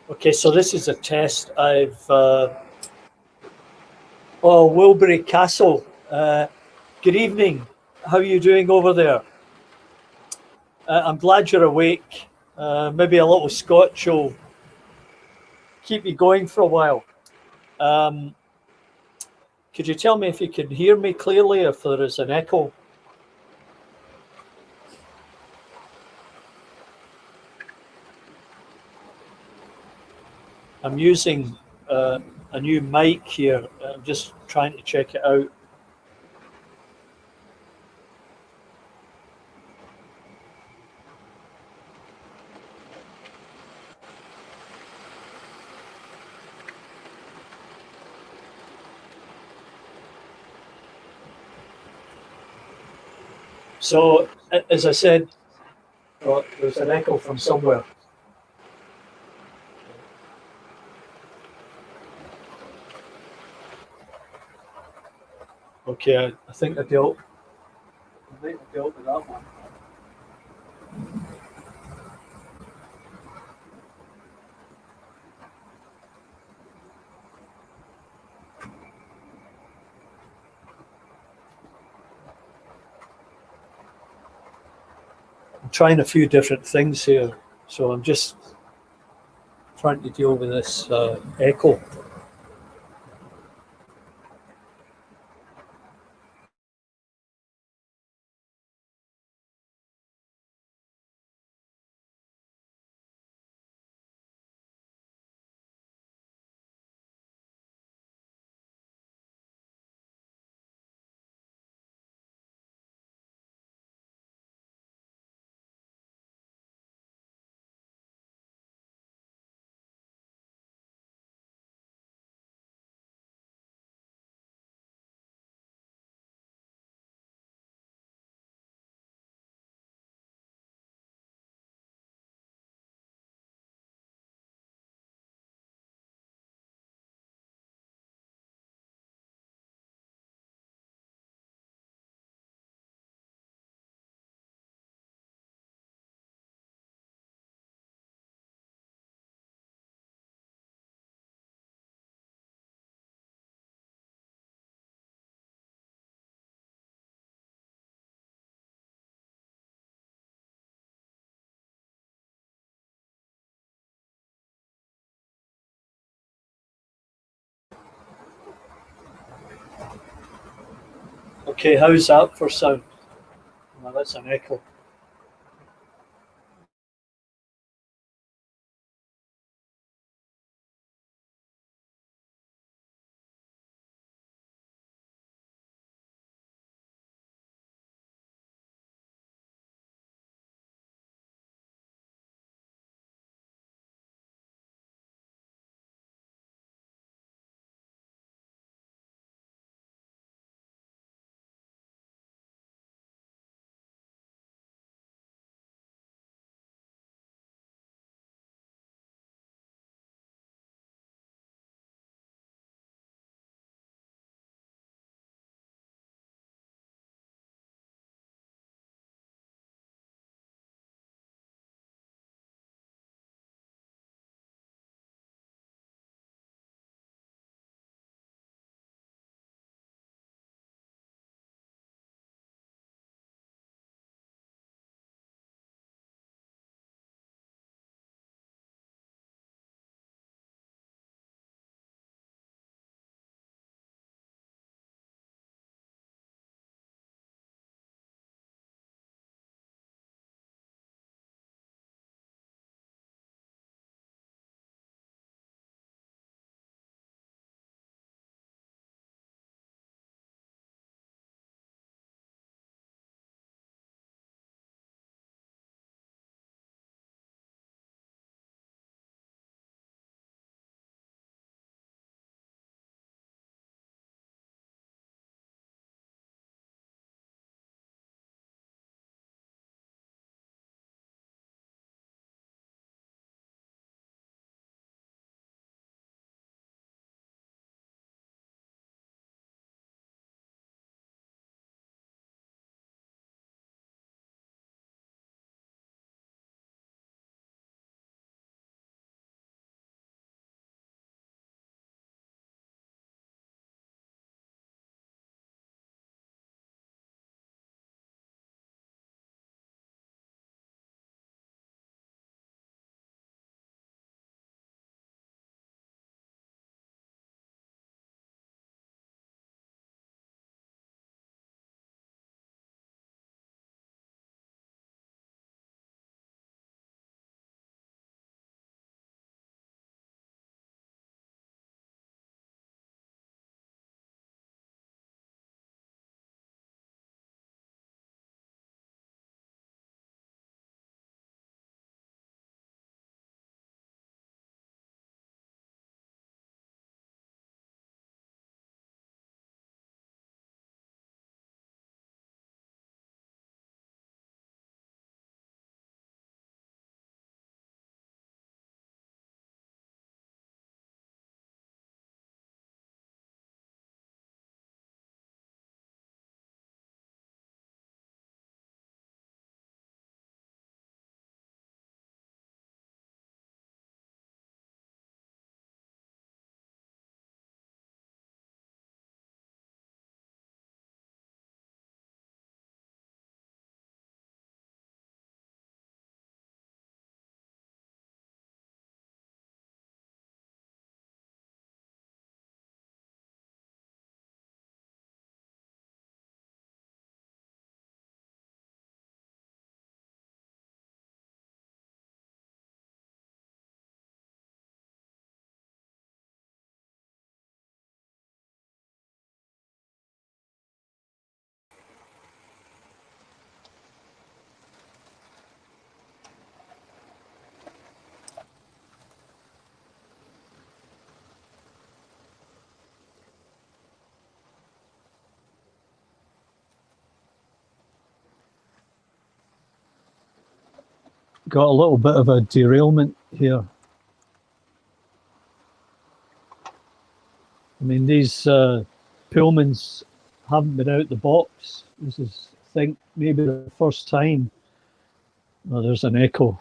Okay, so this is a test. Oh, Wilbury Castle. Good evening. How are you doing over there? I'm glad you're awake. Maybe a little scotch will keep you going for a while. Um, could you tell me if you can hear me clearly, if there is an echo? I'm using a new mic here. I'm just trying to check it out. So, as I said, oh, there's an echo from somewhere. Okay, I think I think I dealt with that one. I'm trying a few different things here, so I'm just trying to deal with this echo. Okay, how's that for sound? Well, that's an echo. got a little bit of a derailment here. I mean, these Pullmans haven't been out the box. This is, I think, maybe the first time. Oh, there's an echo.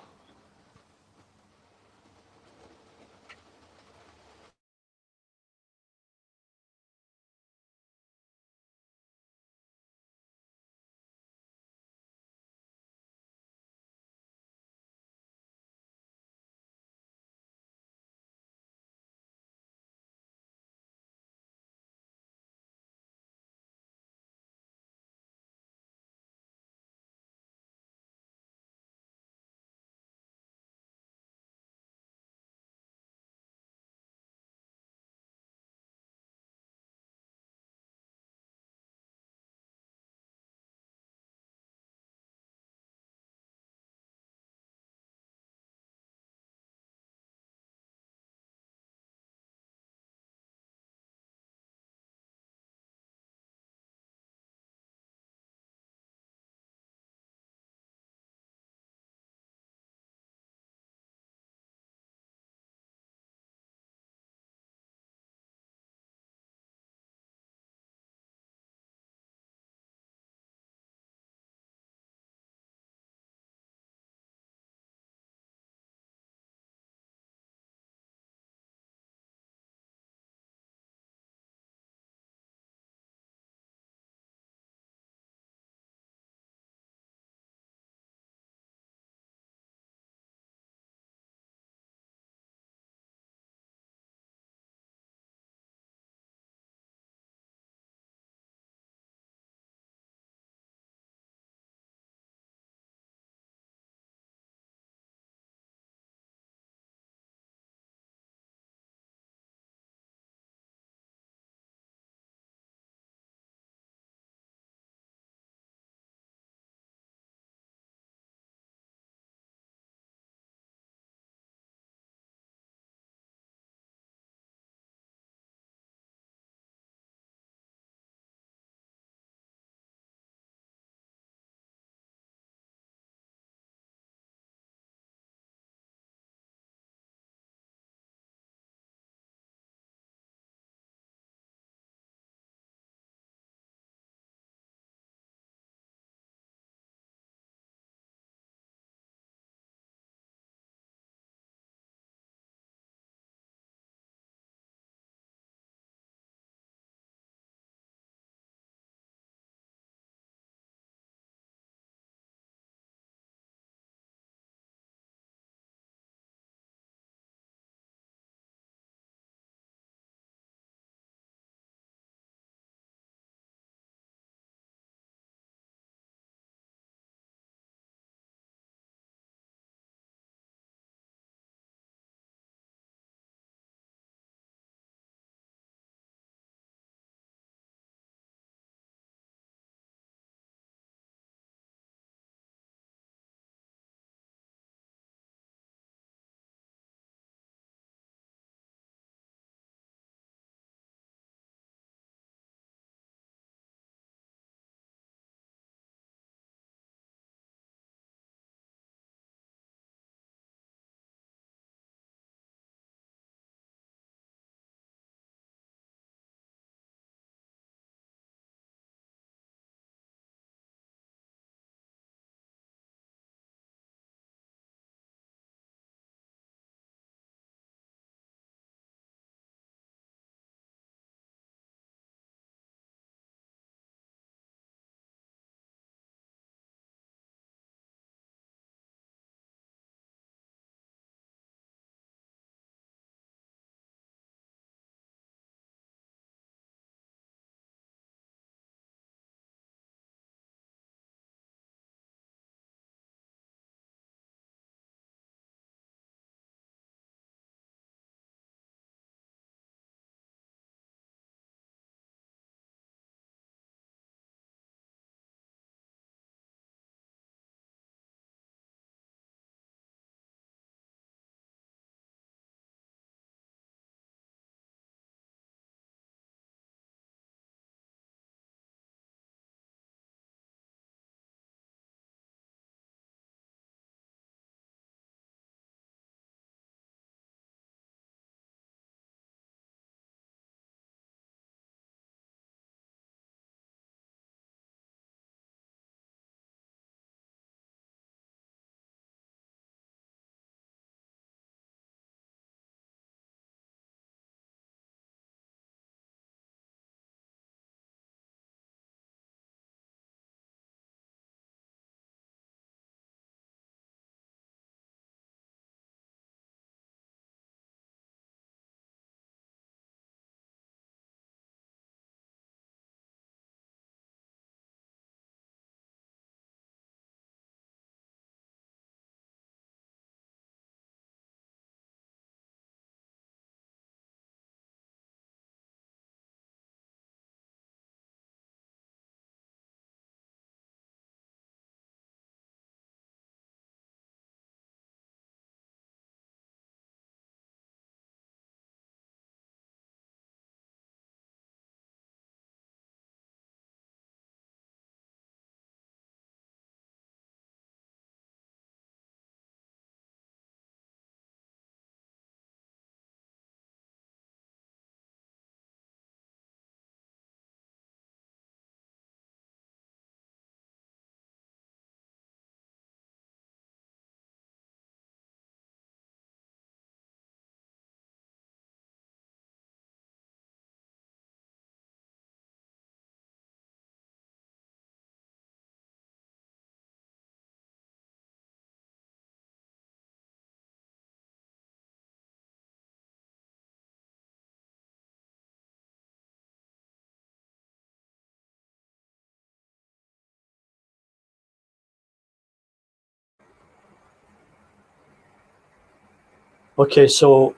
Okay, so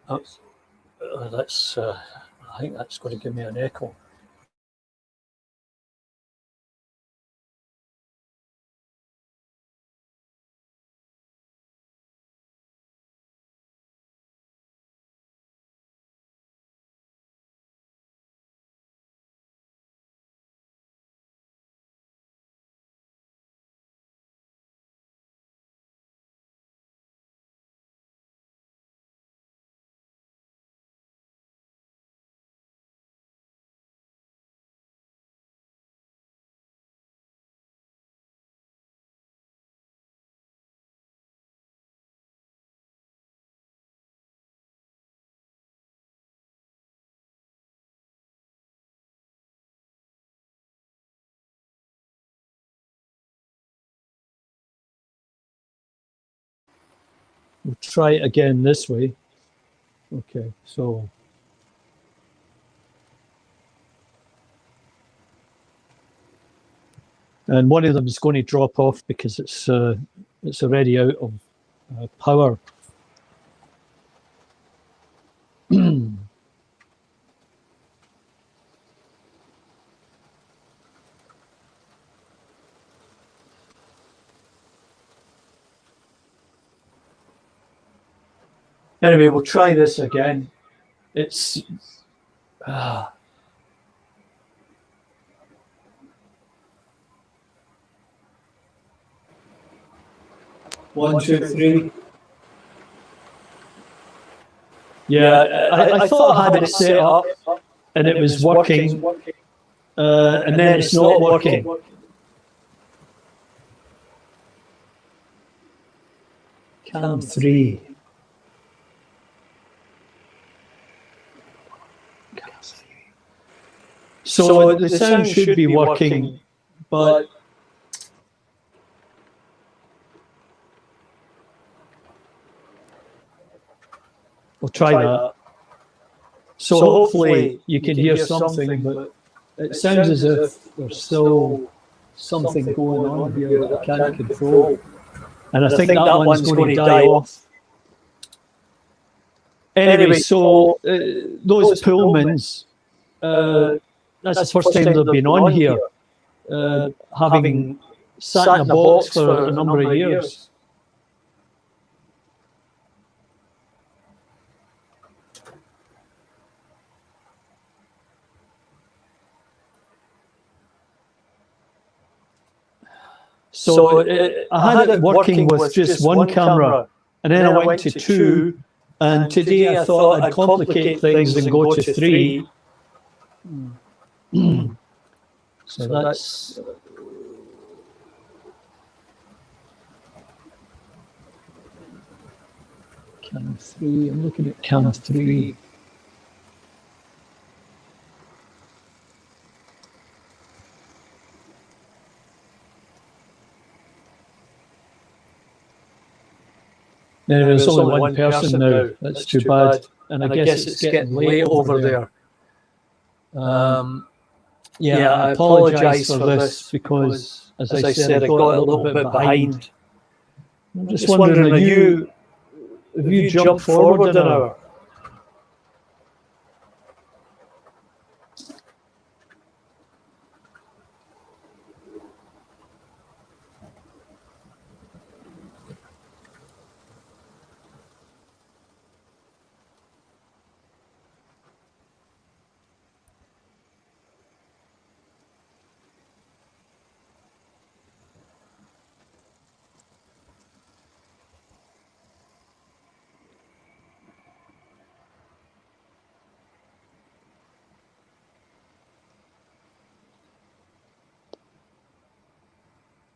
that's. I think that's going to give me an echo. We'll try it again this way. Okay, so and one of them is going to drop off because it's already out of power. Anyway, we'll try this again. It's 1, 2, 3. Yeah, I thought I had it set up and it was working, and then it's not working. Cam 3. So the sound should be working, but we'll try that. So hopefully you can hear something, but it sounds as if there's still something going on here that I can't control. And I think that one's going to die off. Anyway, so those Pullmans, that's the first time they've been on here, having sat in a box for a number of years. So I had it working with just one camera, and then I went to 2, and today I thought I'd complicate things and go to 3. So that's cam 3. I'm looking at cam 3. There's only one person now. That's too bad. And I guess it's getting late over there. Yeah, I apologise for this because, as I said, I got a little bit behind. I'm just wondering, have you jumped forward an hour?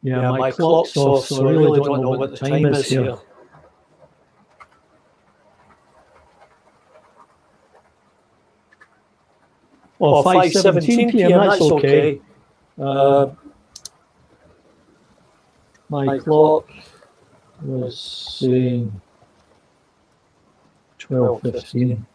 Yeah, my clock's off, so I really don't know what the time is here. Oh, 5:17 p.m., that's okay. My clock was saying 12:15.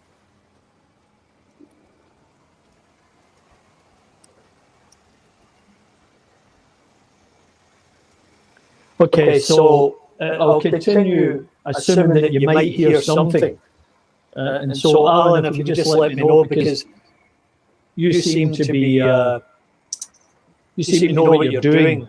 Okay, so I'll continue assuming that you might hear something. And so, Alan, if you could just let me know, because you seem to be, you seem to know what you're doing.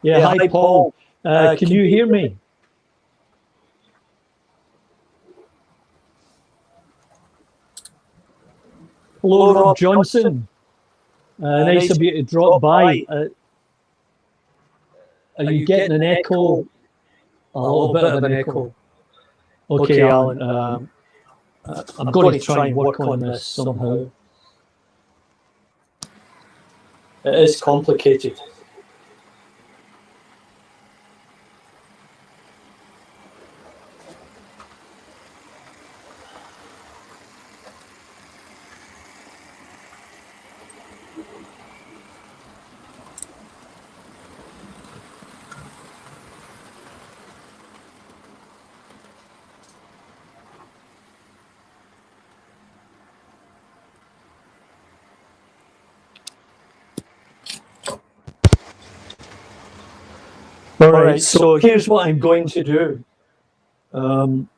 Yeah, hi, Paul. Can you hear me? Hello, Rob Johnson. Nice of you to drop by. Are you getting an echo? A little bit of an echo. Okay, Alan. I'm going to try and work on this somehow. It is complicated. All right, so here's what I'm going to do. I'm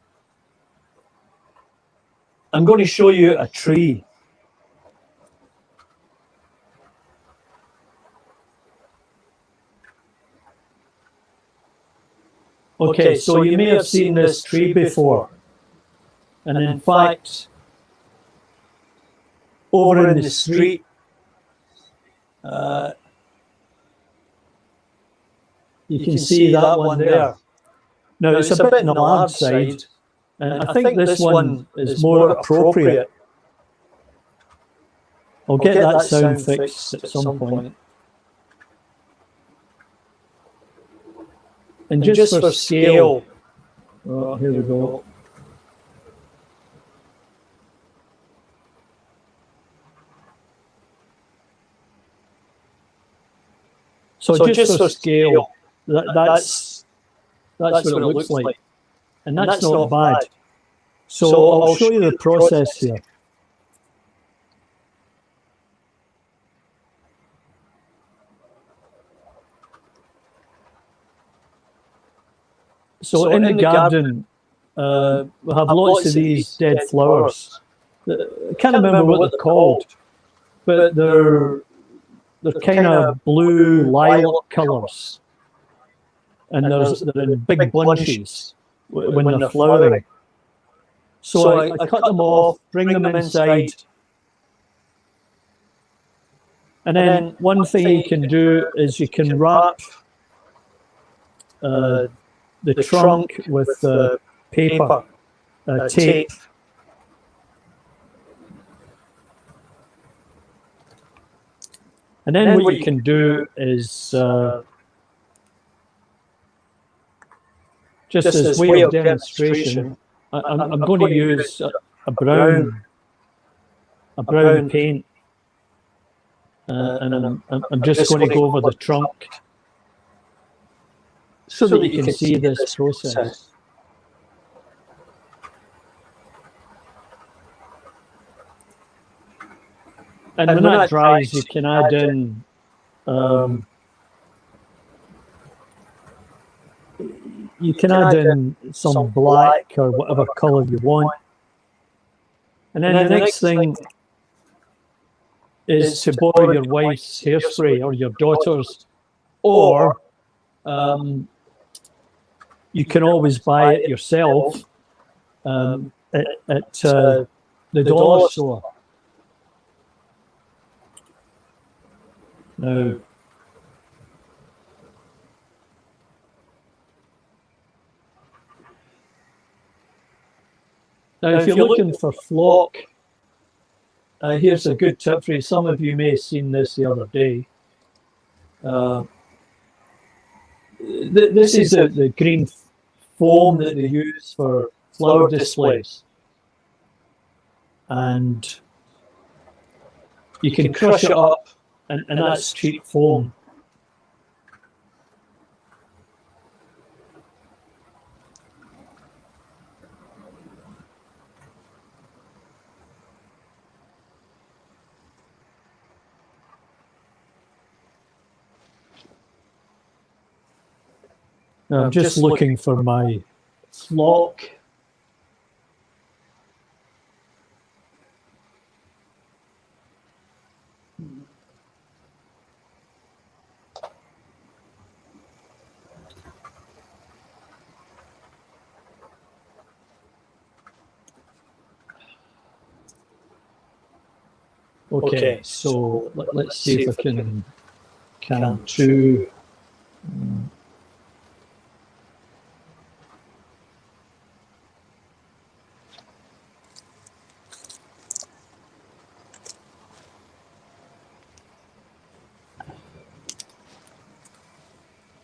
going to show you a tree. Okay, so you may have seen this tree before. And in fact, over in the street, you can see that one there. Now, it's a bit on the large side, and I think this one is more appropriate. I'll get that sound fixed at some point. And just for scale, oh, here we go. So just for scale, that's what it looks like. And that's not bad. So I'll show you the process here. So in the garden, we have lots of these dead flowers. I can't remember what they're called, but they're kind of blue lilac colours, and they're in big bunches when they're flowering. So I cut them off, bring them inside, and then one thing you can do is you can wrap the trunk with paper, tape. And then what you can do is, just as way of demonstration, I'm going to use a brown paint, and I'm just going to go over the trunk so that you can see this process. And when that dries, you can add in some black or whatever colour you want. And then the next thing is to borrow your wife's hairspray or your daughter's, or you can always buy it yourself at the dollar store. Now, Now, if you're looking for flock, here's a good tip for you. Some of you may have seen this the other day. This is the green foam that they use for flower displays. And you can crush it up, and that's cheap foam. Now, I'm just looking for my flock. Okay, so let's see if I can count two.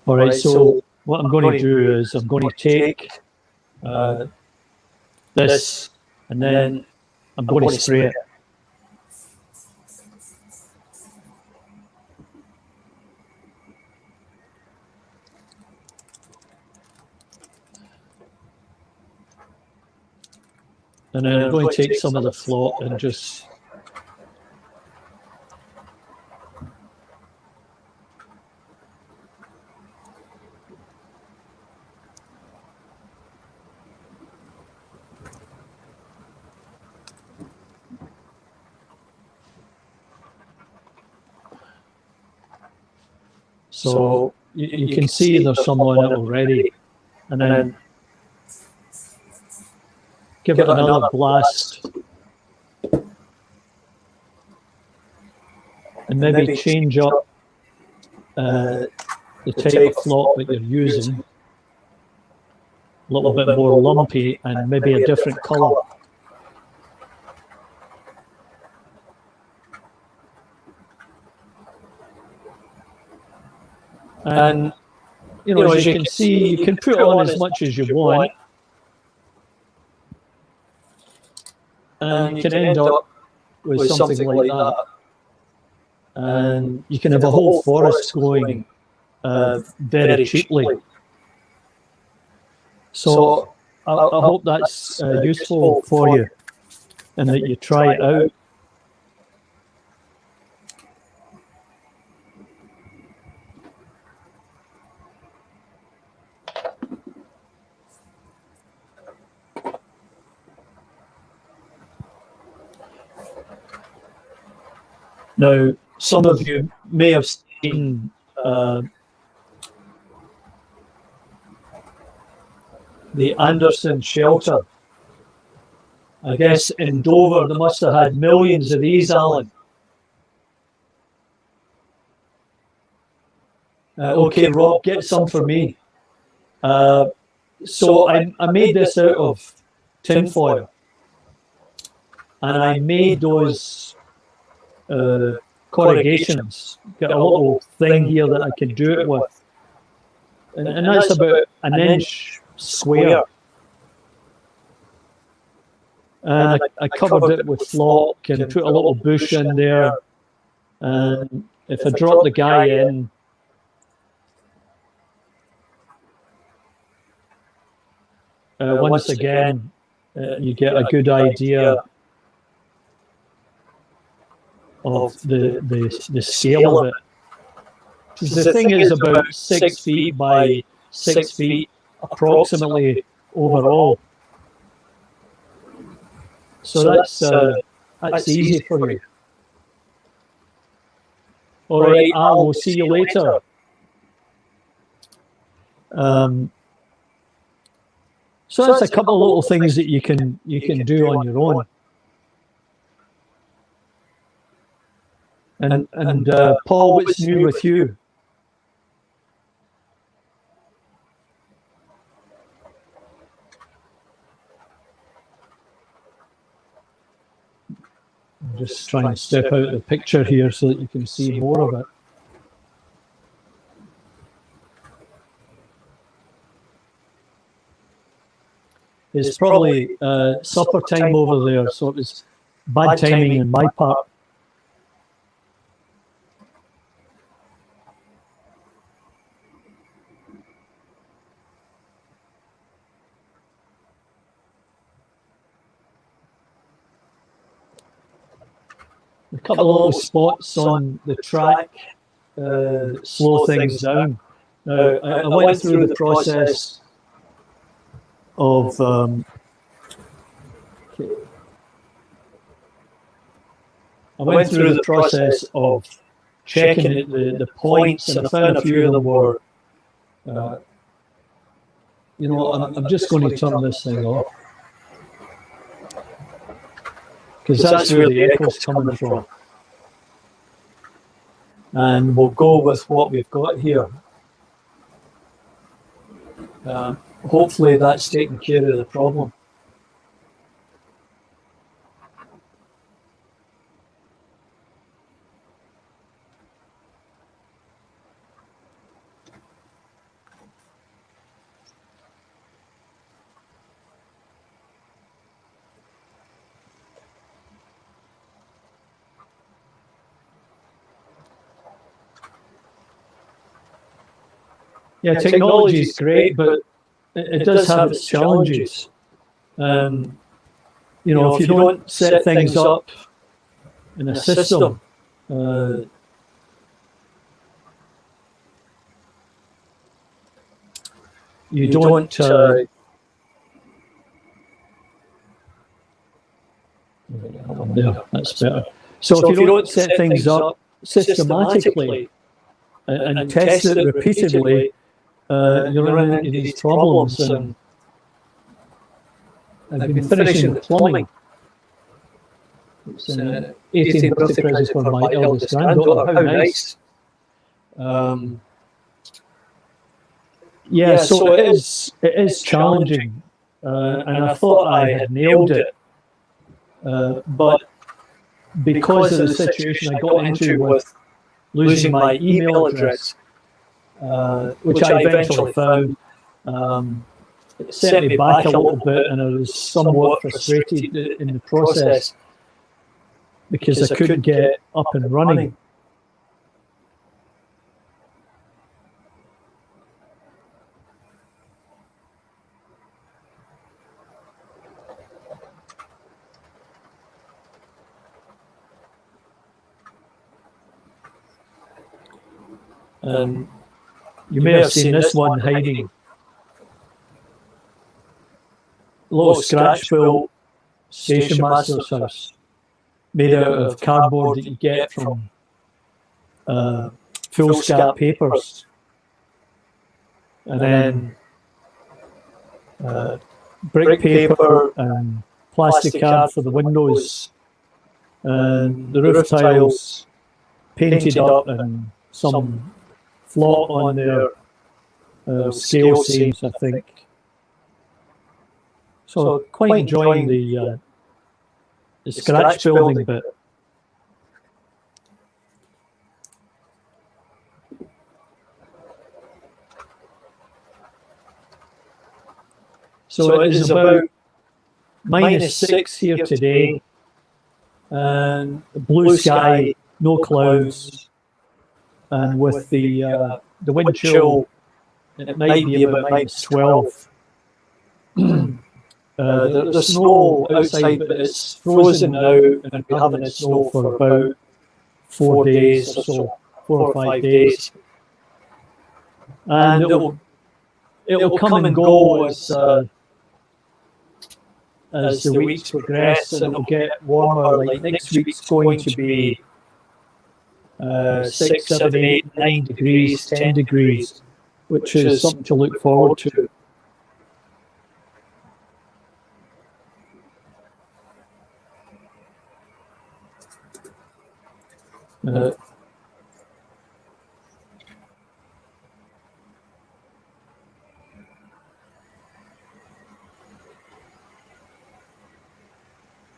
All right, so what I'm going to do is I'm going to take this, and then I'm going to spray it. And then I'm going to take some of the flock and just so you can see there's some on it already, and then give it another blast, and maybe change up the type of flock that you're using, a little bit more lumpy and maybe a different colour. And you know, as you can see, you can put on as much as you want, and you can end up with something like that. And you can have a whole forest growing very cheaply. So I hope that's useful for you, and that you try it out. Now, some of you may have seen the Anderson shelter. I guess in Dover they must have had millions of these, Alan. Okay, Rob, get some for me. So I made this out of tinfoil, and I made those corrugations. Got a little thing here that I can do it with, and that's about an inch square. And I covered it with flock and put a little bush in there. And if I drop the guy in, once again, you get a good idea of the scale of it. The thing is about 6 feet by 6 feet approximately overall. So that's easy for you. All right, Al, we'll see you later. So that's a couple of little things that you can do on your own. And Paul, what's new with you? just try and step out the picture here so that you can see more of it. It's probably supper time over there, so it was bad timing on my part. A couple of little spots on the track slow things down. Now, I went through the process of checking the points, and I found a few of them were, you know, I'm just going to turn this thing off, because that's where the echo's coming from. And we'll go with what we've got here. Hopefully that's taking care of the problem. Yeah, technology is great, but it does have its challenges. You know, if you don't set things up in a system, you don't. There, that's better. So if you don't set things up systematically and test it repeatedly, you're running into these problems. And I've been finishing the plumbing. It's an 18th birthday present for my eldest granddaughter. How nice. Yeah, so it is challenging, and I thought I had nailed it, but because of the situation I got into with losing my email address, which I eventually found, it set me back a little bit, and I was somewhat frustrated in the process because I couldn't get up and running. You may have seen this one hiding. A little scratch-built station master's house made out of cardboard that you get from foolscap papers, and then brick paper and plastic card for the windows, and the roof tiles painted up, and some flop on their scale seams, I think. So quite enjoying the scratch building bit. So it is about -6 here today, and blue sky, no clouds, and with the wind chill, it might be about -12. There's snow outside, but it's frozen now, and we're having it snow for about 4 days or so, 4 or 5 days. And it'll come and go as the weeks progress, and it'll get warmer. Like next week's going to be 6, 7, 8, 9 degrees, 10 degrees, which is something to look forward to.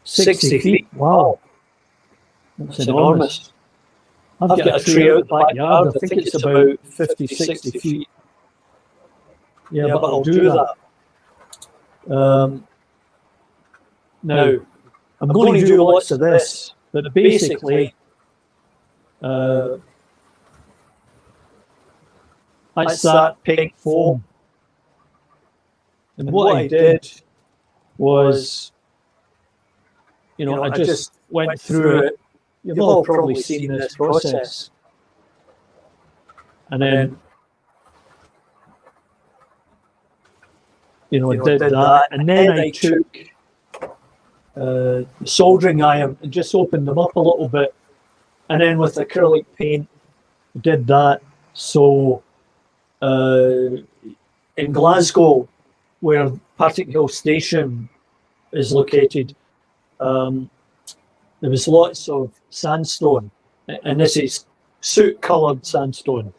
$60 feet. Wow. It's enormous. I've got a tree out the backyard. I think it's about 50, 60 feet. Yeah, but I'll do that. Now, I'm going to do lots of this, but basically, that's that pink foam. And what I did was, I just went through it. You've all probably seen this process. And then, did that. And then I took the soldering iron and just opened them up a little bit. And then with acrylic paint, did that. So in Glasgow, where Partick Hill Station is located, there was lots of sandstone, and this is soot-coloured sandstone.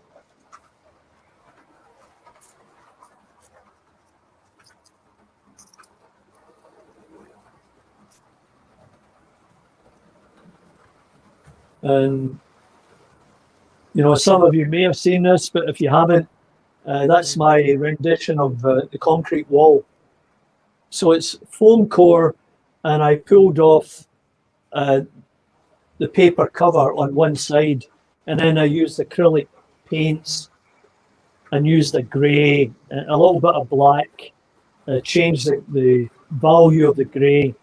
And, some of you may have seen this, but if you haven't, that's my rendition of the concrete wall. So it's foam core, and I pulled off the paper cover on one side, and then I used acrylic paints and used a grey, a little bit of black, changed the value of the grey,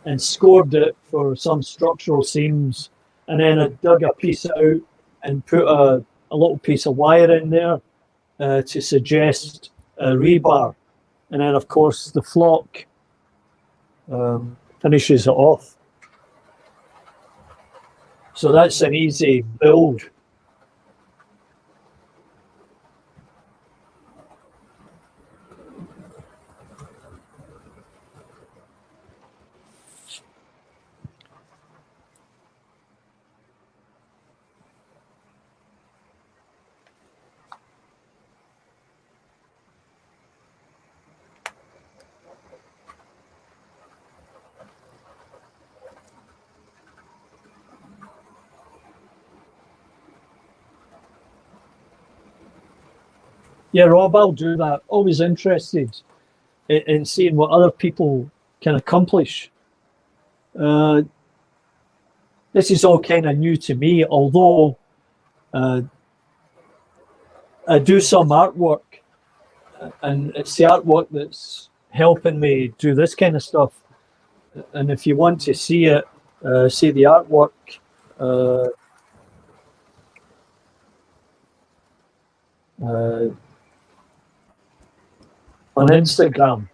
and scored it for some structural seams. And then I dug a piece out and put a little piece of wire in there to suggest a rebar. And then, of course, the flock finishes it off. So that's an easy build. Yeah, Rob, I'll do that. Always interested in seeing what other people can accomplish. This is all kind of new to me, although I do some artwork, and it's the artwork that's helping me do this kind of stuff. And if you want to see it, see the artwork, on Instagram.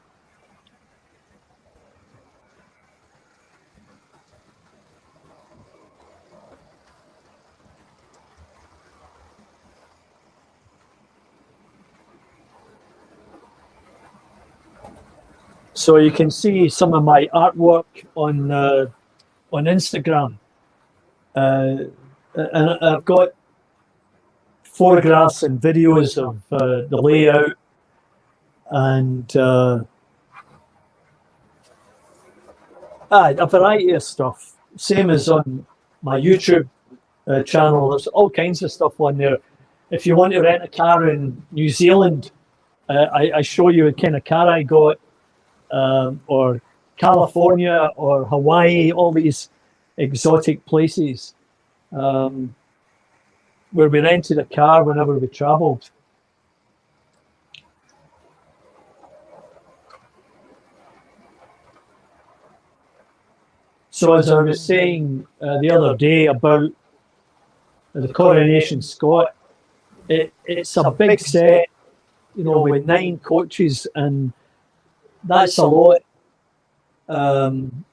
So you can see some of my artwork on Instagram, and I've got photographs and videos of the layout, and a variety of stuff. Same as on my YouTube channel. There's all kinds of stuff on there. If you want to rent a car in New Zealand, I show you what kind of car I got, or California or Hawaii, all these exotic places where we rented a car whenever we travelled. So as I was saying the other day about the Coronation Scot, it's a big set, with 9 coaches, and that's a lot on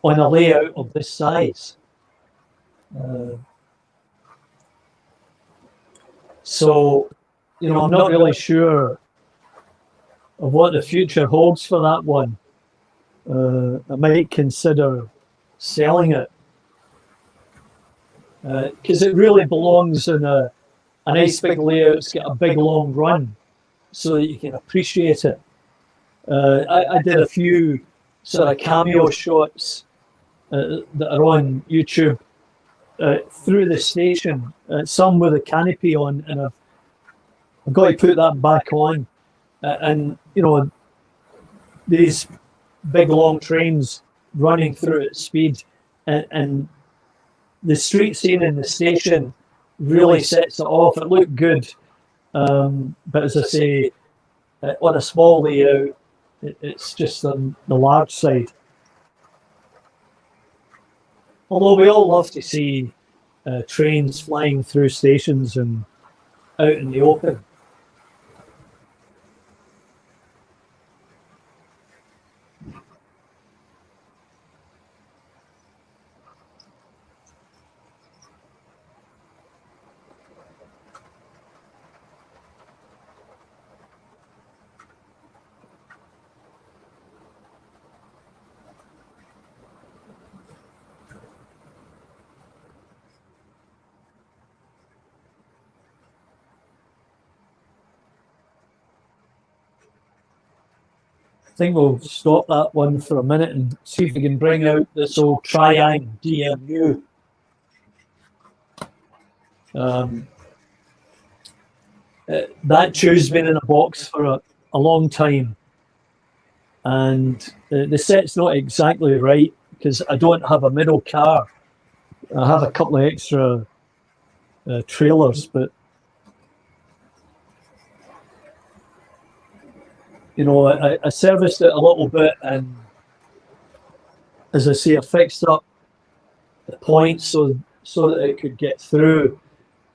a layout of this size. So, I'm not really sure of what the future holds for that one. I might consider selling it, because it really belongs in a nice big layout. It's got a big long run so that you can appreciate it. I did a few sort of cameo shots that are on YouTube through the station. Some with a canopy on, and I've got to put that back on. And you know, these big long trains running through at speed, and the street scene in the station really sets it off. It looked good, but as I say, on a small layout, it's just on the large side. Although we all love to see trains flying through stations and out in the open. I think we'll stop that one for a minute and see if we can bring out this old Triang DMU. That tube's been in a box for a long time, and the set's not exactly right because I don't have a middle car. I have a couple of extra trailers, but you know, I serviced it a little bit, and as I say, I fixed up the points so that it could get through,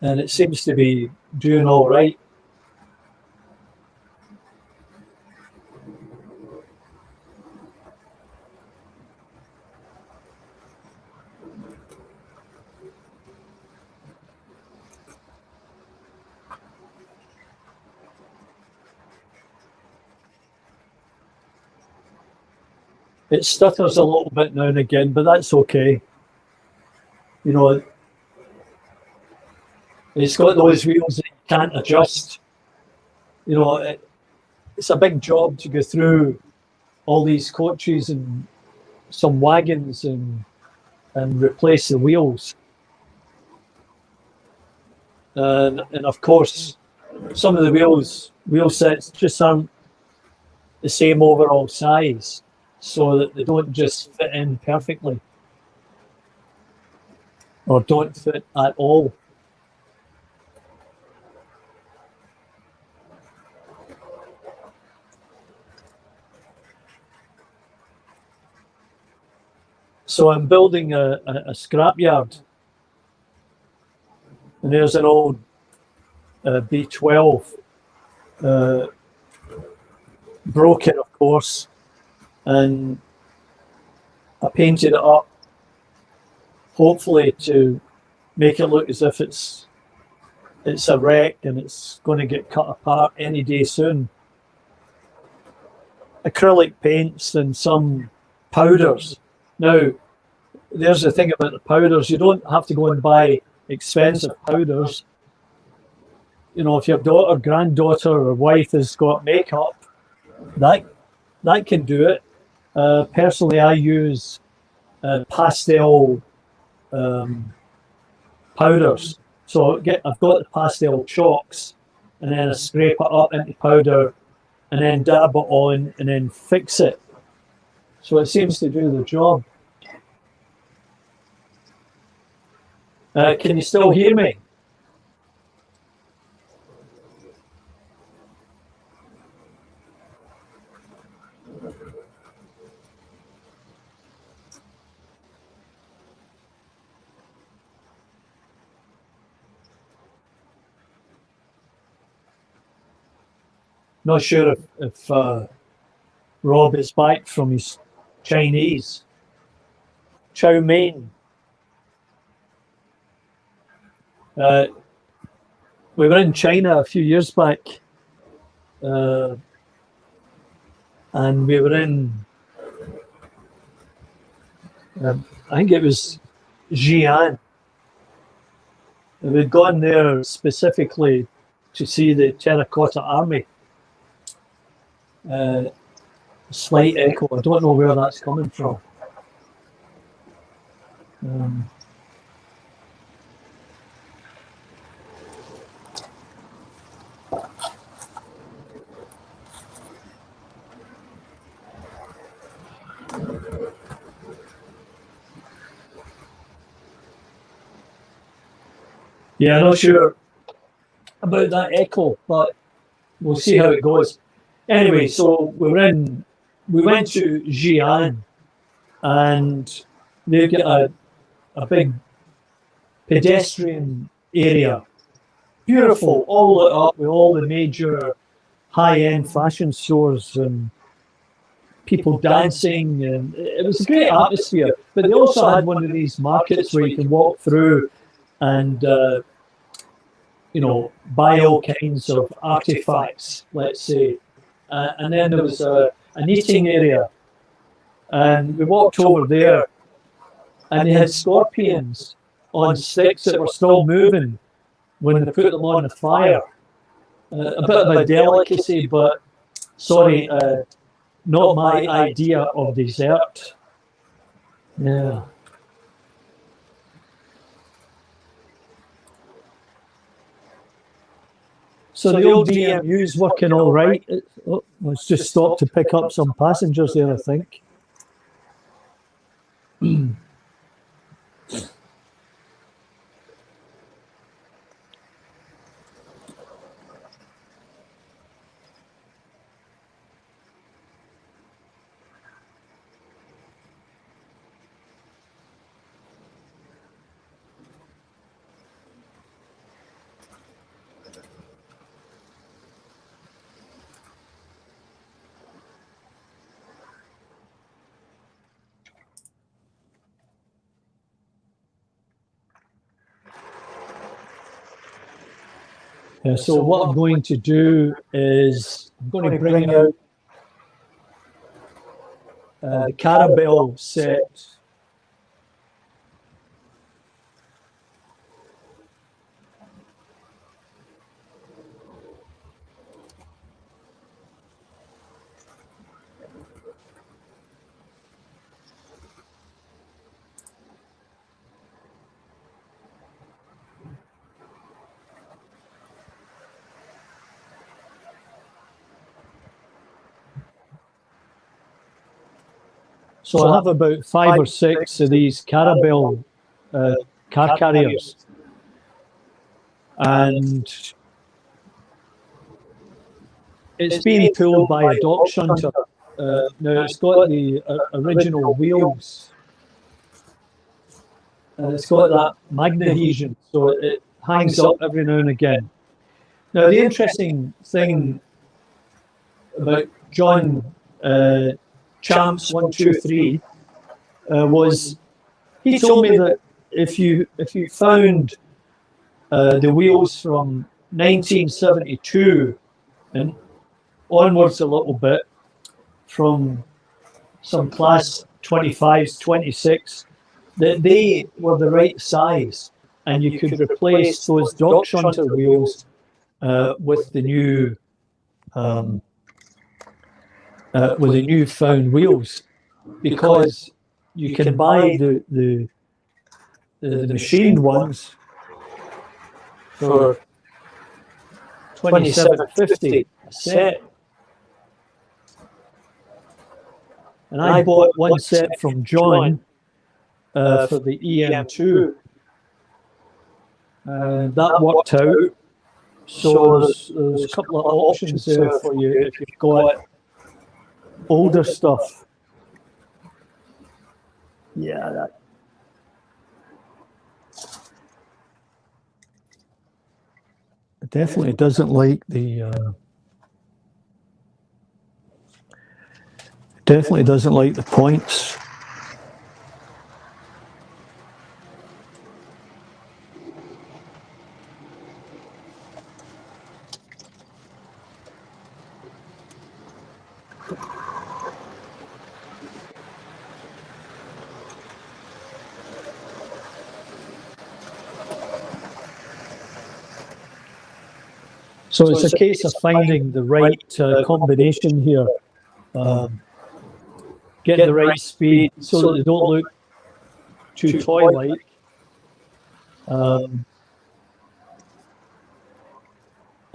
and it seems to be doing all right. It stutters a little bit now and again, but that's okay. You know, it's got those wheels that you can't adjust. You know, it's a big job to go through all these coaches and some wagons and replace the wheels. And of course, some of the wheel sets just aren't the same overall size, so that they don't just fit in perfectly or don't fit at all. So I'm building a scrapyard, and there's an old B12, broken of course, and I painted it up, hopefully to make it look as if it's a wreck and it's going to get cut apart any day soon. Acrylic paints and some powders. Now, there's the thing about the powders. You don't have to go and buy expensive powders. You know, if your daughter, granddaughter, or wife has got makeup, that can do it. Personally, I use pastel powders. So I've got the pastel chalks, and then I scrape it up into powder, and then dab it on, and then fix it. So it seems to do the job. Can you still hear me? Not sure if Rob is back from his Chinese. Chow mein. We were in China a few years back, and we were in, I think it was Xi'an. We'd gone there specifically to see the Terracotta Army. Slight echo, I don't know where that's coming from. Um, Yeah, I'm not sure about that echo, but we'll see how it goes. Anyway, so we went to Xi'an, and they've got a big pedestrian area, beautiful, all lit up with all the major high-end fashion stores and people dancing, and it was a great atmosphere. But they also had one of these markets where you can walk through and buy all kinds of artifacts, let's say. And then there was an eating area, and we walked over there, and they had scorpions on sticks that were still moving when they put them on the fire. A bit of a delicacy, but sorry, not my idea of dessert. Yeah. So the old DMU's working all right. Let's just stop to pick up some passengers there, I think. Yeah, so what I'm going to do is I'm going to bring out the Carabelle set. So I have about 5 or 6 of these Carabelle car carriers, and it's being pulled by a dock shunter. Now it's got the original wheels, and it's got that magnadhesion, so it hangs up every now and again. Now the interesting thing about John Champs 123 was he told me that if you found the wheels from 1972 and onwards a little bit, from some class 25s, 26, that they were the right size, and you could replace those dock shunter wheels with the new newfound wheels, because you can buy the machined ones for $27.50 a set. And I bought one set from John for the EM2, and that worked out. So there's a couple of options there for you if you've got older stuff. Yeah, that. It definitely doesn't like the. Definitely doesn't like the points. So it's a case of finding the right combination here, getting the right speed so that they don't look too toy-like.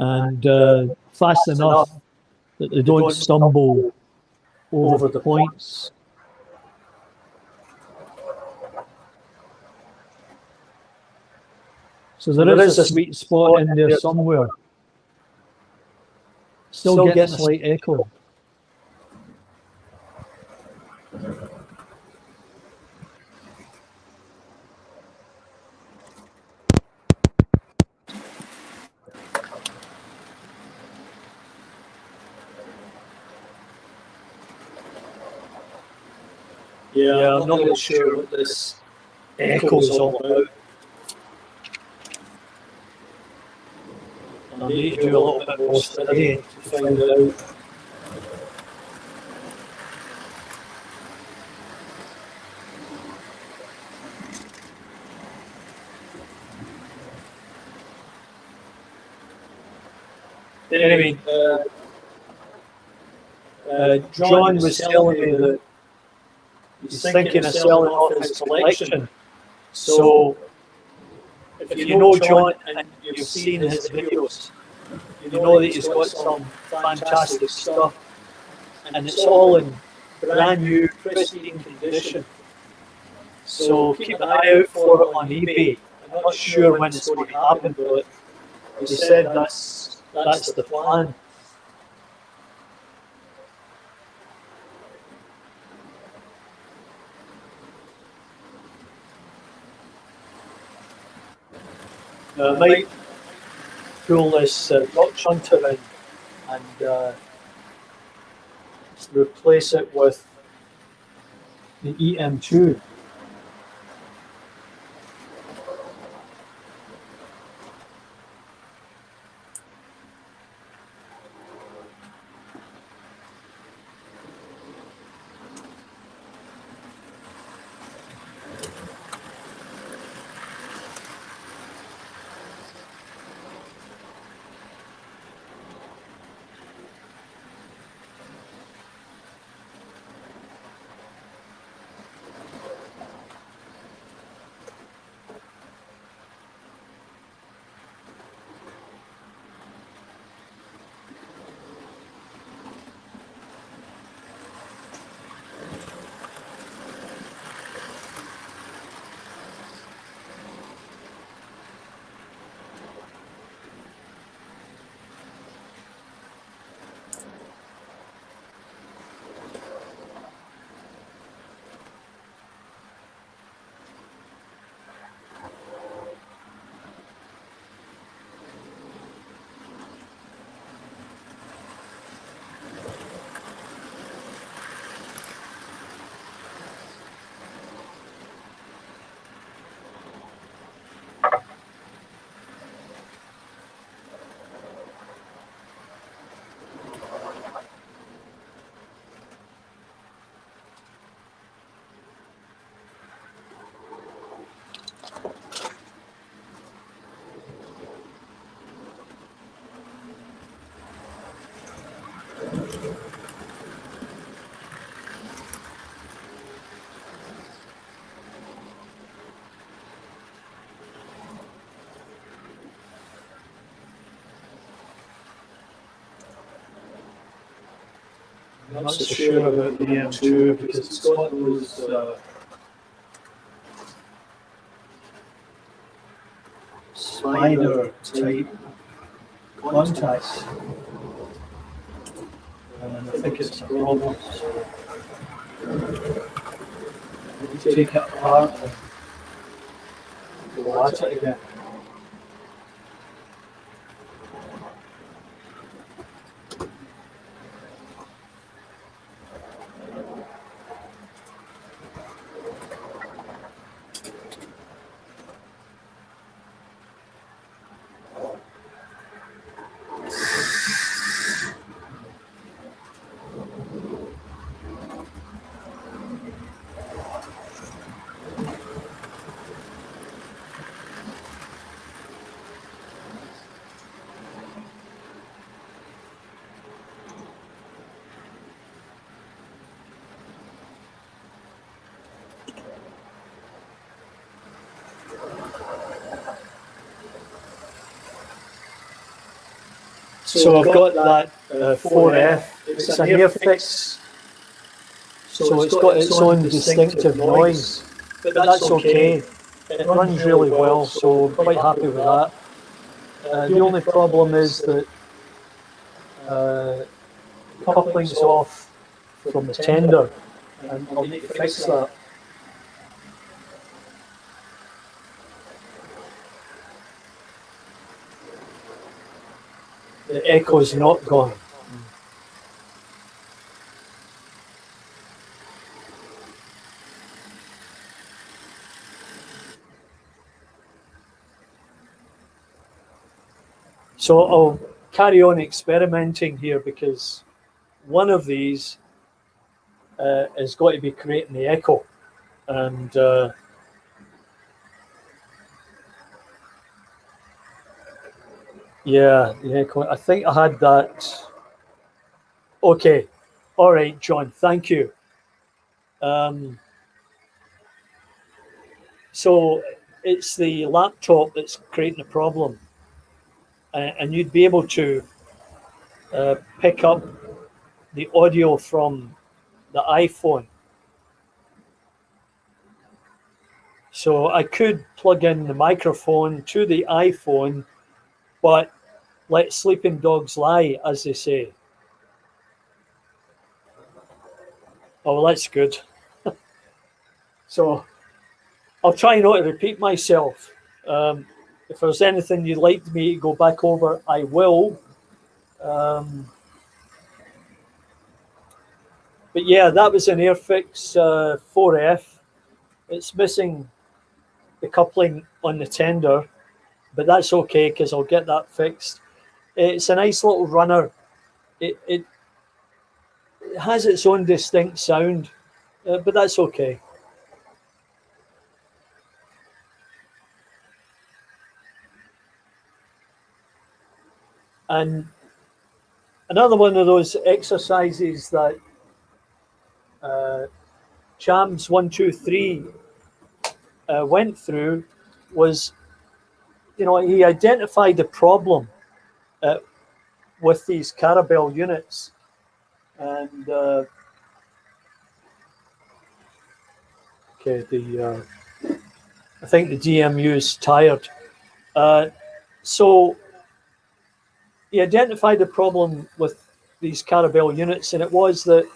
And fast enough that they don't stumble over the points. So there is a sweet spot in there somewhere. Still getting a slight echo. Yeah, I'm not really sure what this echo is all about. I need to do a little bit more studying to find out. Anyway, John was telling me that he's thinking of selling off his collection. So, if you know John and you've seen his videos, you know that he's got some fantastic stuff, and it's all in brand new, pristine condition. So keep an eye out for it on eBay. I'm not sure when it's going to happen, but he said that's the plan. I might pull this Dutch Hunter in and replace it with the EM2. I'm not so sure about the EM2 because it's got those spider type contacts, and I think it's a problem. So we take it apart and go at it again. So I've got that 4F. It's an air fix, so it's got its own distinctive noise, but that's okay. It runs really well, so I'm quite happy with that. The only problem is that coupling's off from the tender, and I'll need to fix that. The echo's not gone. So I'll carry on experimenting here, because one of these has got to be creating the echo, and yeah, the echo. I think I had that. Okay, all right, John. Thank you. So it's the laptop that's creating the problem, and you'd be able to pick up the audio from the iPhone. So I could plug in the microphone to the iPhone, but let sleeping dogs lie, as they say. Oh, well, that's good. So I'll try not to repeat myself. If there's anything you'd like me to go back over, I will. But yeah, that was an Airfix 4F. It's missing the coupling on the tender, but that's okay, because I'll get that fixed. It's a nice little runner. It has its own distinct sound, but that's okay. And another one of those exercises that Chams 123 went through was, he identified the problem with these Carabel units, and okay, I think the DMU is tired. So he identified the problem with these Carabel units, and it was that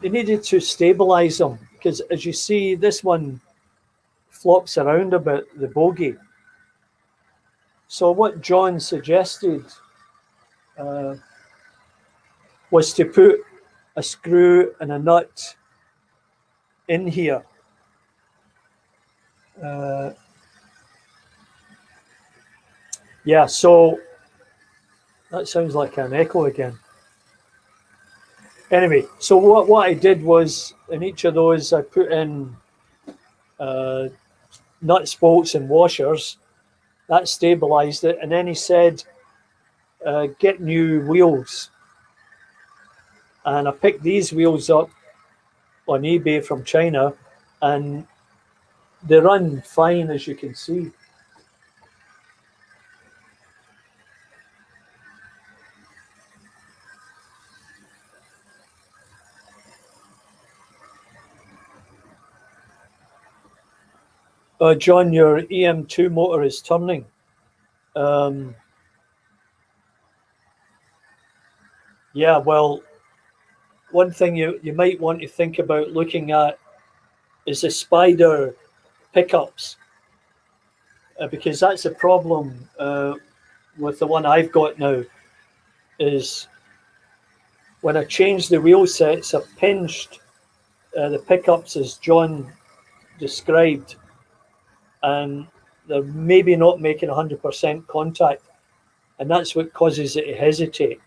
they needed to stabilize them, because as you see, this one flops around a bit, the bogey. So what John suggested was to put a screw and a nut in here. Yeah, so that sounds like an echo again. Anyway, so what I did was, in each of those, I put in nuts, bolts, and washers. That stabilized it. And then he said, get new wheels. And I picked these wheels up on eBay from China, and they run fine, as you can see. John, your EM2 motor is turning. Yeah, well, one thing you might want to think about looking at is the spider pickups, because that's a problem with the one I've got now, is when I changed the wheel sets, I pinched the pickups as John described, and they're maybe not making 100% contact, and that's what causes it to hesitate.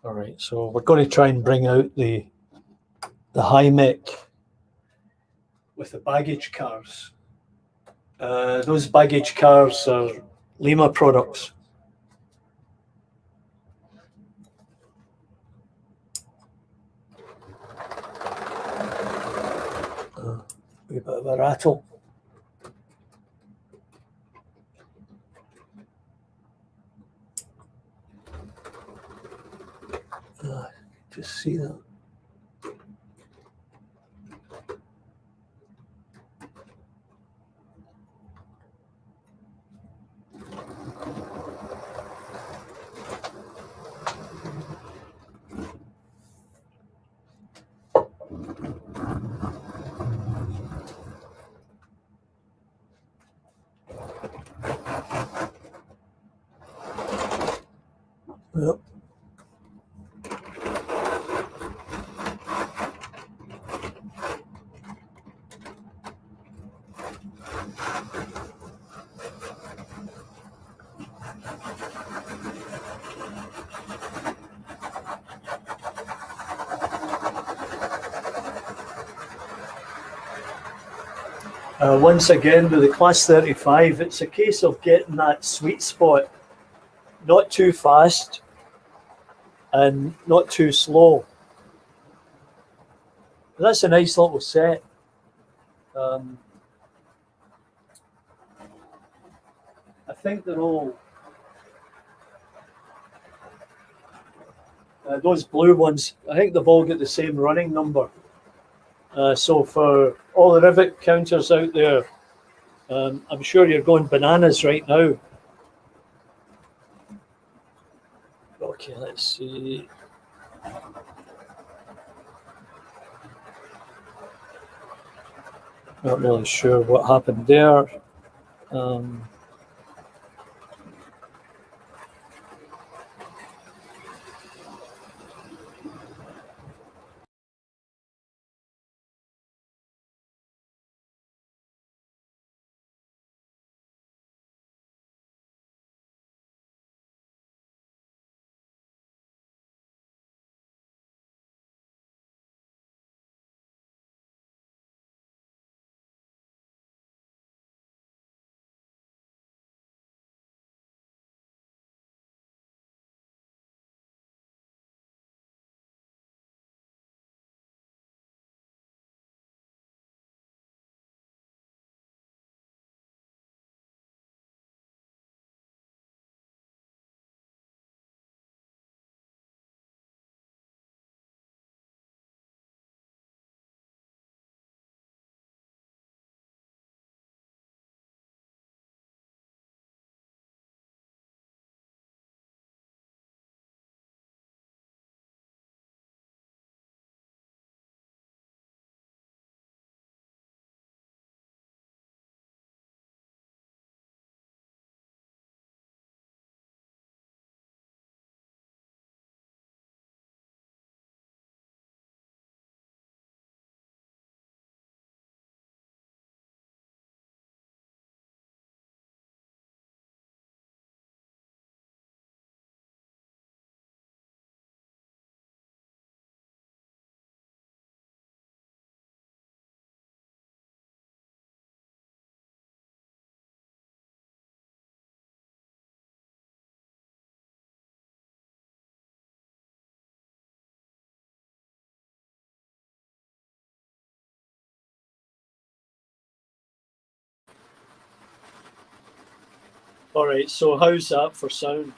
All right, so we're going to try and bring out the high mech with the baggage cars. Those baggage cars are Lima products. A wee bit of a rattle. Just see that. Yep. Once again, with the Class 35, it's a case of getting that sweet spot, not too fast and not too slow. That's a nice little set. I think they're all those blue ones. I think they've all got the same running number. So for all the rivet counters out there, I'm sure you're going bananas right now. Okay, let's see. Not really sure what happened there. All right, so how's that for sound?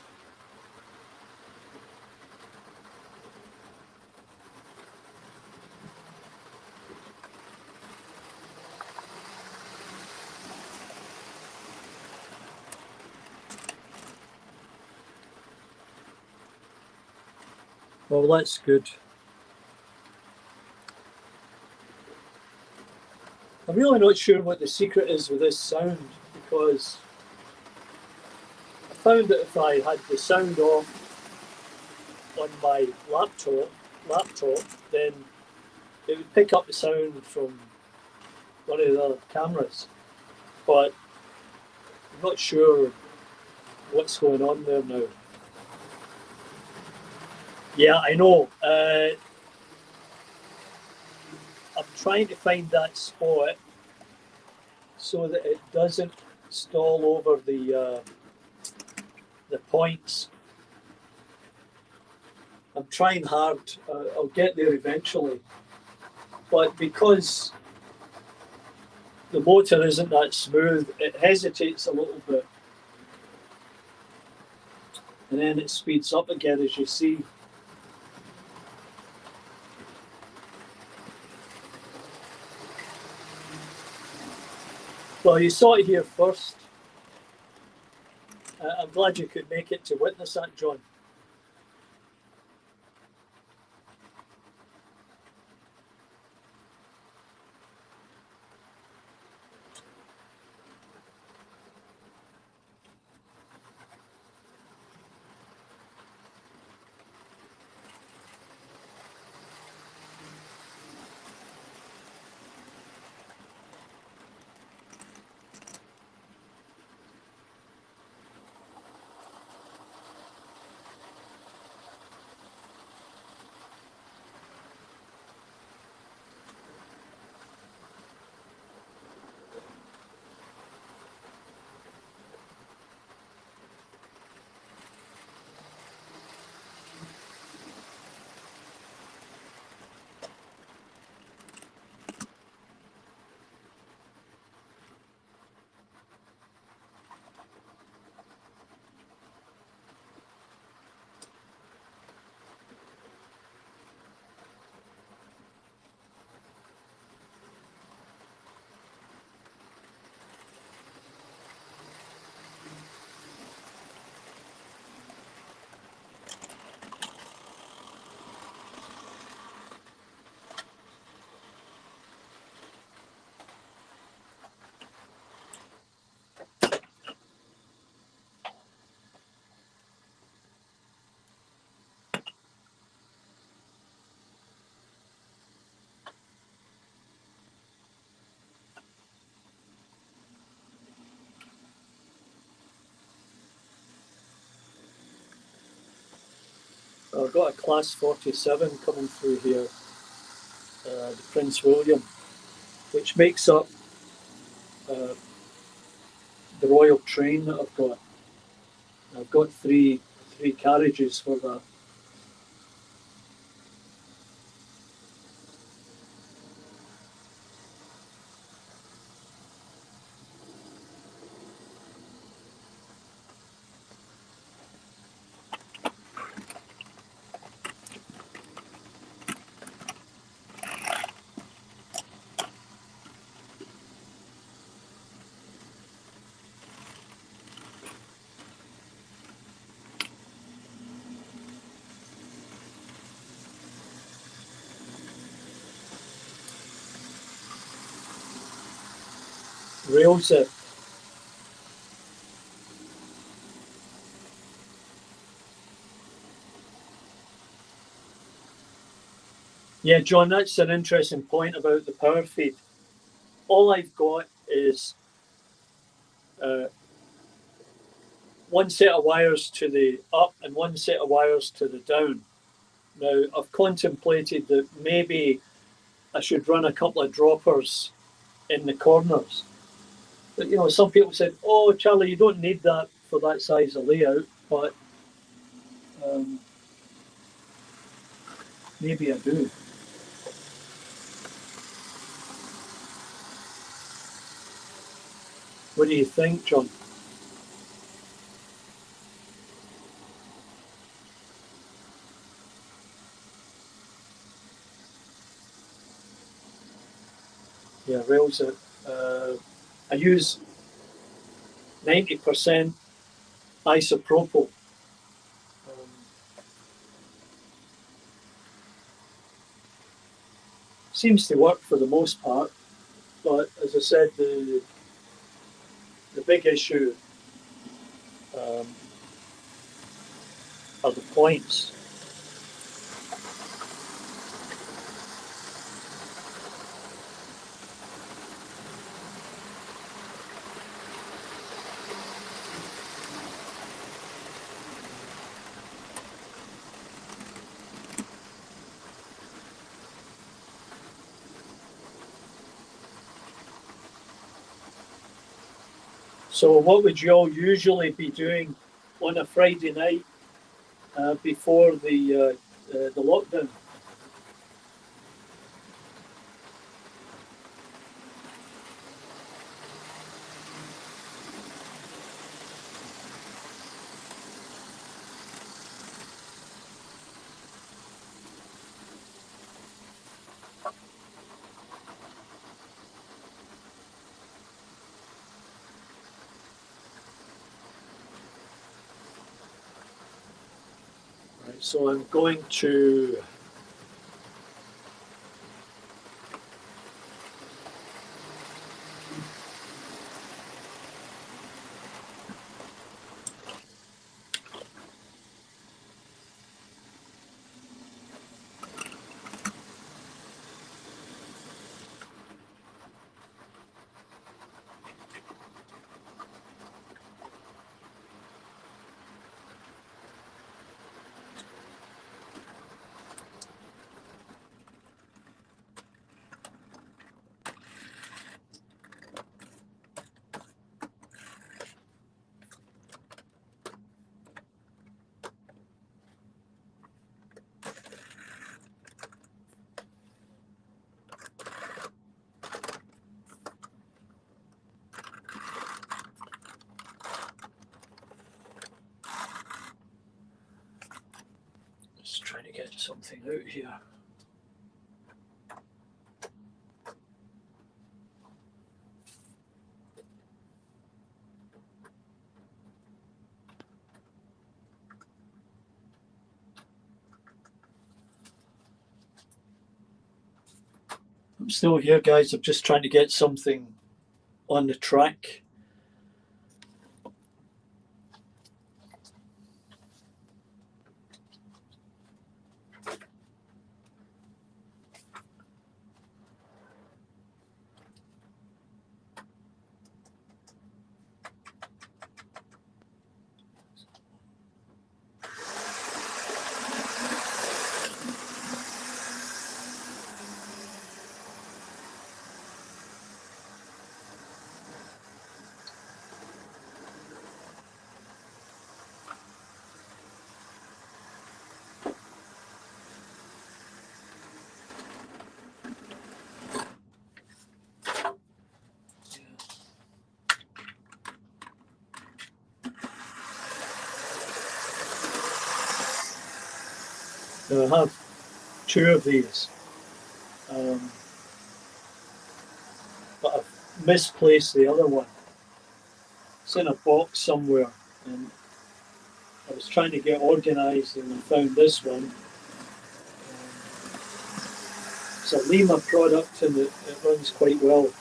Well, that's good. I'm really not sure what the secret is with this sound, because I found that if I had the sound off on my laptop, then it would pick up the sound from one of the other cameras. But I'm not sure what's going on there now. Yeah, I know. I'm trying to find that spot so that it doesn't stall over the points. I'm trying hard. I'll get there eventually. But because the motor isn't that smooth, it hesitates a little bit. And then it speeds up again, as you see. Well, you saw it here first. I'm glad you could make it to witness that, John. I've got a Class 47 coming through here, the Prince William, which makes up uh, the Royal Train that I've got. I've got three carriages for that. Rails it. Yeah, John, that's an interesting point about the power feed. All I've got is uh, one set of wires to the up and one set of wires to the down. Now, I've contemplated that maybe I should run a couple of droppers in the corners. But, some people said, oh, Charlie, you don't need that for that size of layout. But um, maybe I do. What do you think, John? Yeah, rails it. I use 90% isopropyl. Um, Seems to work for the most part, but as I said, the big issue um, are the points. So, what would you all usually be doing on a Friday night before the lockdown? Right, so I'm going to just trying to get something out here. I'm still here, guys. I'm just trying to get something on the track. Now I have two of these, but I've misplaced the other one. It's in a box somewhere, and I was trying to get organised, and I found this one. It's a Lima product, and it runs quite well.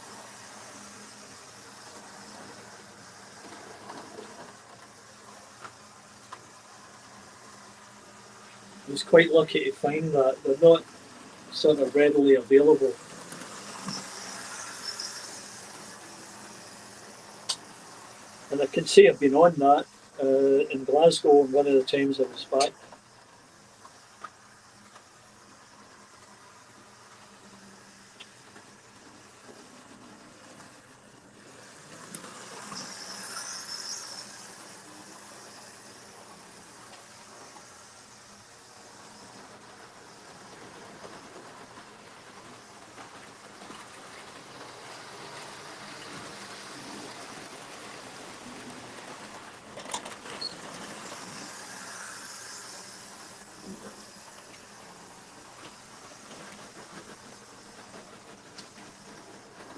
I was quite lucky to find that. They're not sort of readily available. And I can say I've been on that in Glasgow on one of the times I was back.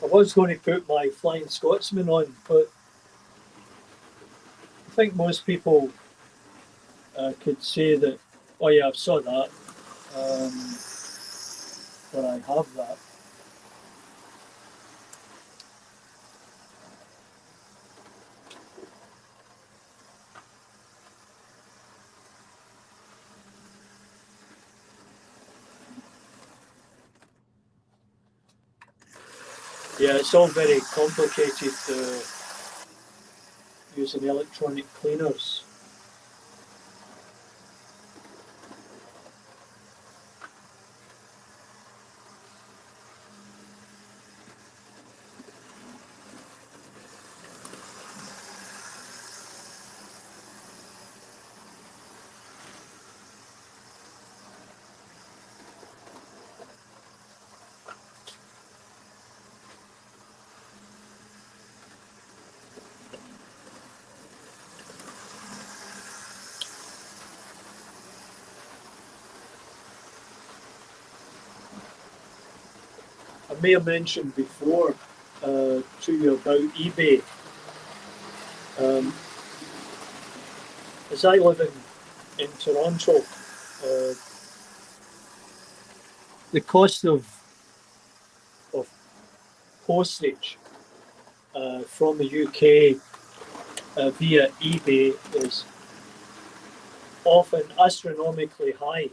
I was going to put my Flying Scotsman on, but I think most people could say that, oh yeah, I saw that, or I have that. Yeah, it's all very complicated using electronic cleaners. may have mentioned before to you about eBay. As I live in Toronto, the cost of postage from the UK via eBay is often astronomically high.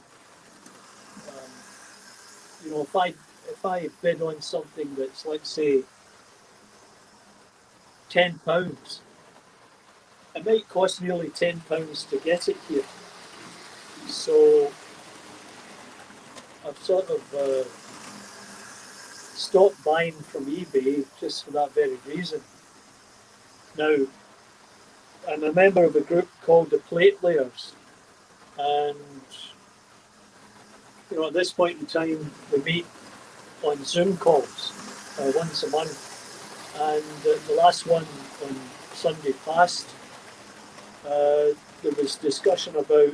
You know, if I bid on something that's, let's say, £10, it might cost nearly £10 to get it here. So I've sort of stopped buying from eBay just for that very reason. Now, I'm a member of a group called the Plate Layers, and you know, at this point in time, we meet on Zoom calls once a month, and the last one on Sunday past, there was discussion about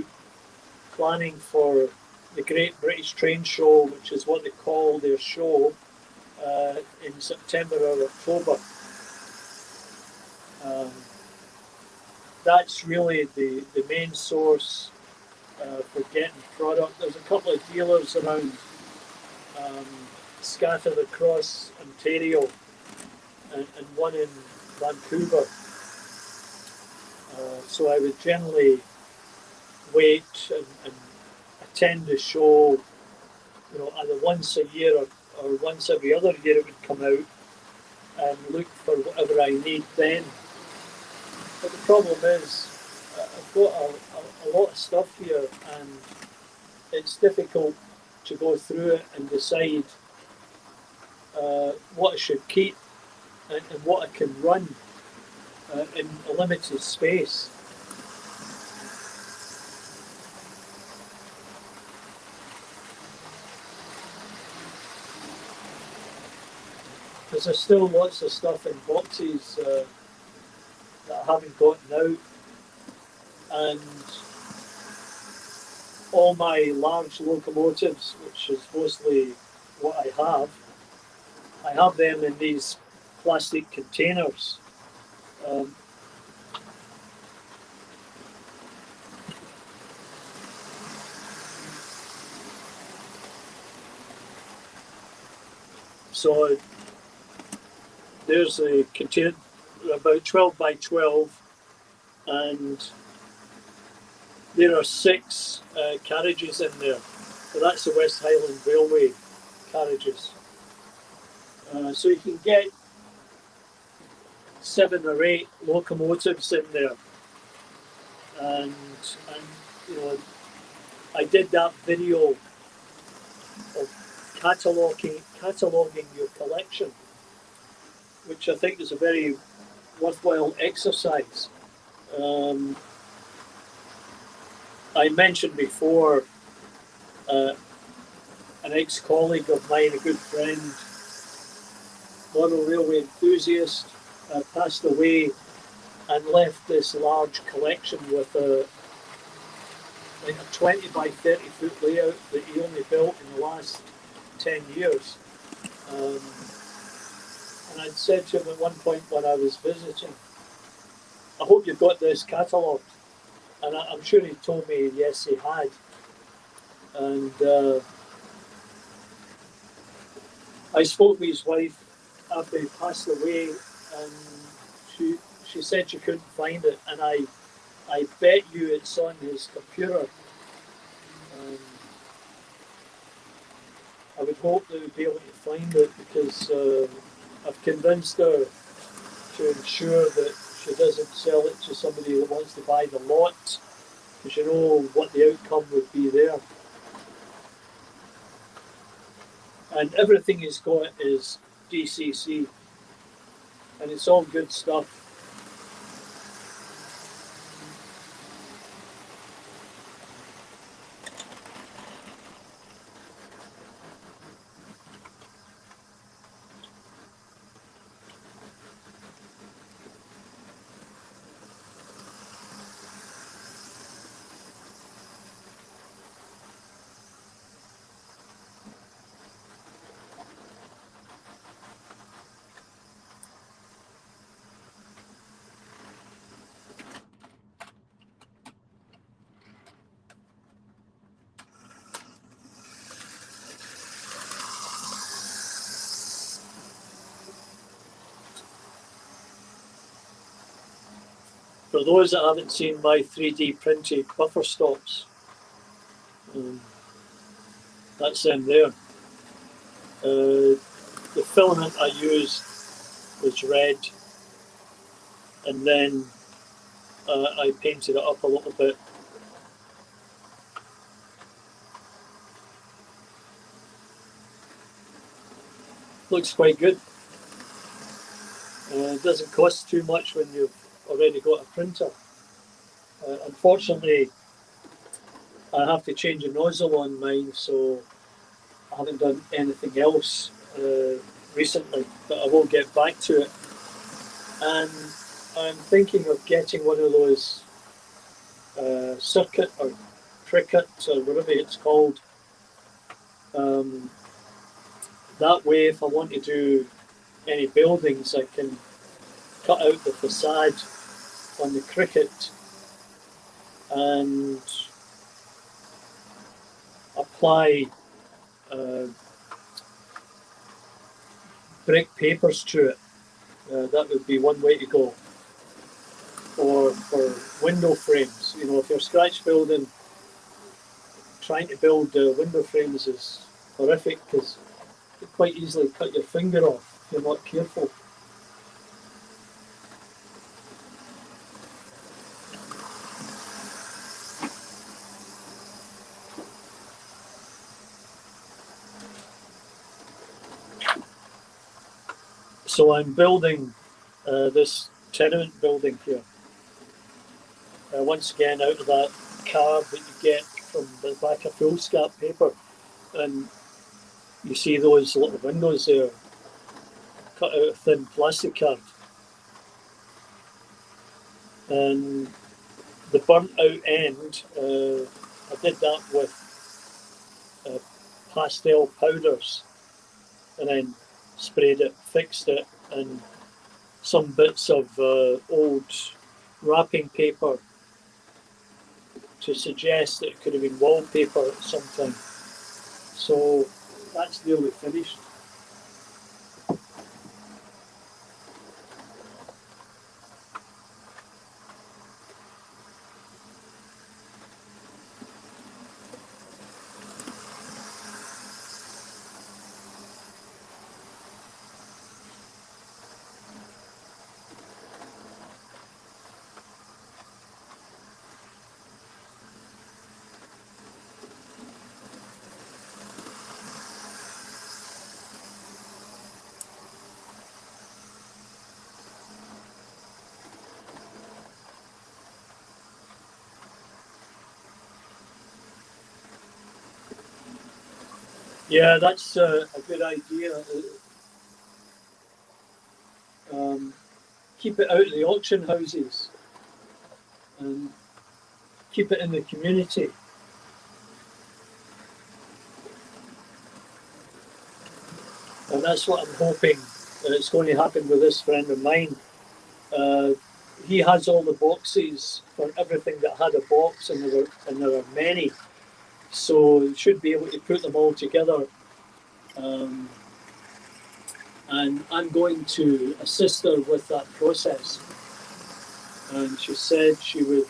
planning for the Great British Train Show, which is what they call their show, in September or October. That's really the main source for getting product. There's a couple of dealers around scattered across Ontario and one in Vancouver. So I would generally wait and attend the show, you know, either once a year or once every other year it would come out, and look for whatever I need then. But the problem is, I've got a lot of stuff here, and it's difficult to go through it and decide what I should keep and what I can run in a limited space. Because there's still lots of stuff in boxes that I haven't gotten out, and all my large locomotives, which is mostly what I have them in these plastic containers. So there's a container about 12 by 12, and there are 6 carriages in there. So that's the West Highland Railway carriages. So you can get 7 or 8 locomotives in there, and you know, I did that video of cataloguing your collection, which I think is a very worthwhile exercise. I mentioned before an ex-colleague of mine, a good friend, model railway enthusiast, passed away and left this large collection with a 20 by 30 foot layout that he only built in the last 10 years. And I'd said to him at one point when I was visiting, I hope you've got this catalogued. And I'm sure he told me yes, he had. And I spoke with his wife after he passed away, and she said she couldn't find it, and I bet you it's on his computer. I would hope they would be able to find it, because I've convinced her to ensure that she doesn't sell it to somebody that wants to buy the lot, because you know what the outcome would be there. And everything he's got is DCC, and it's all good stuff. For those that haven't seen my 3D printed buffer stops, that's them there. The filament I used was red, and then I painted it up a little bit. Looks quite good. It doesn't cost too much when you've already got a printer. Unfortunately, I have to change a nozzle on mine, so I haven't done anything else recently, but I will get back to it. And I'm thinking of getting one of those circuit or cricket or whatever it's called. That way, if I want to do any buildings, I can cut out the facade on the cricket and apply brick papers to it. That would be one way to go. Or for window frames, you know, if you're scratch building, trying to build window frames is horrific because you quite easily cut your finger off if you're not careful. So I'm building this tenement building here. Once again, out of that card that you get from the back of foolscap paper, and you see those little windows there, cut out of thin plastic card. And the burnt out end, I did that with pastel powders, and then sprayed it, fixed it, and some bits of old wrapping paper to suggest that it could have been wallpaper at some time. So that's nearly finished. Yeah, that's a good idea. Keep it out of the auction houses and keep it in the community. And that's what I'm hoping it's going to happen with this friend of mine. He has all the boxes for everything that had a box, and there are many. So you should be able to put them all together. And I'm going to assist her with that process. And she said she would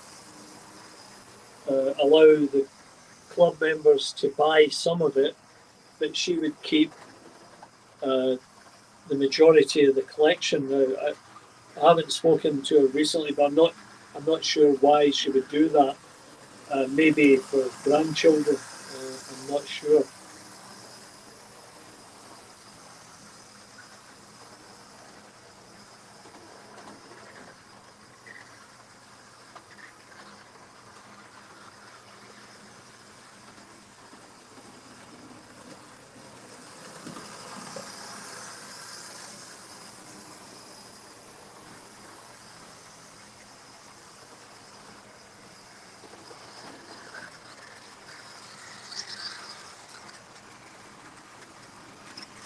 allow the club members to buy some of it, but she would keep the majority of the collection. Now, I haven't spoken to her recently, but I'm not sure why she would do that. Maybe for grandchildren. I'm not sure.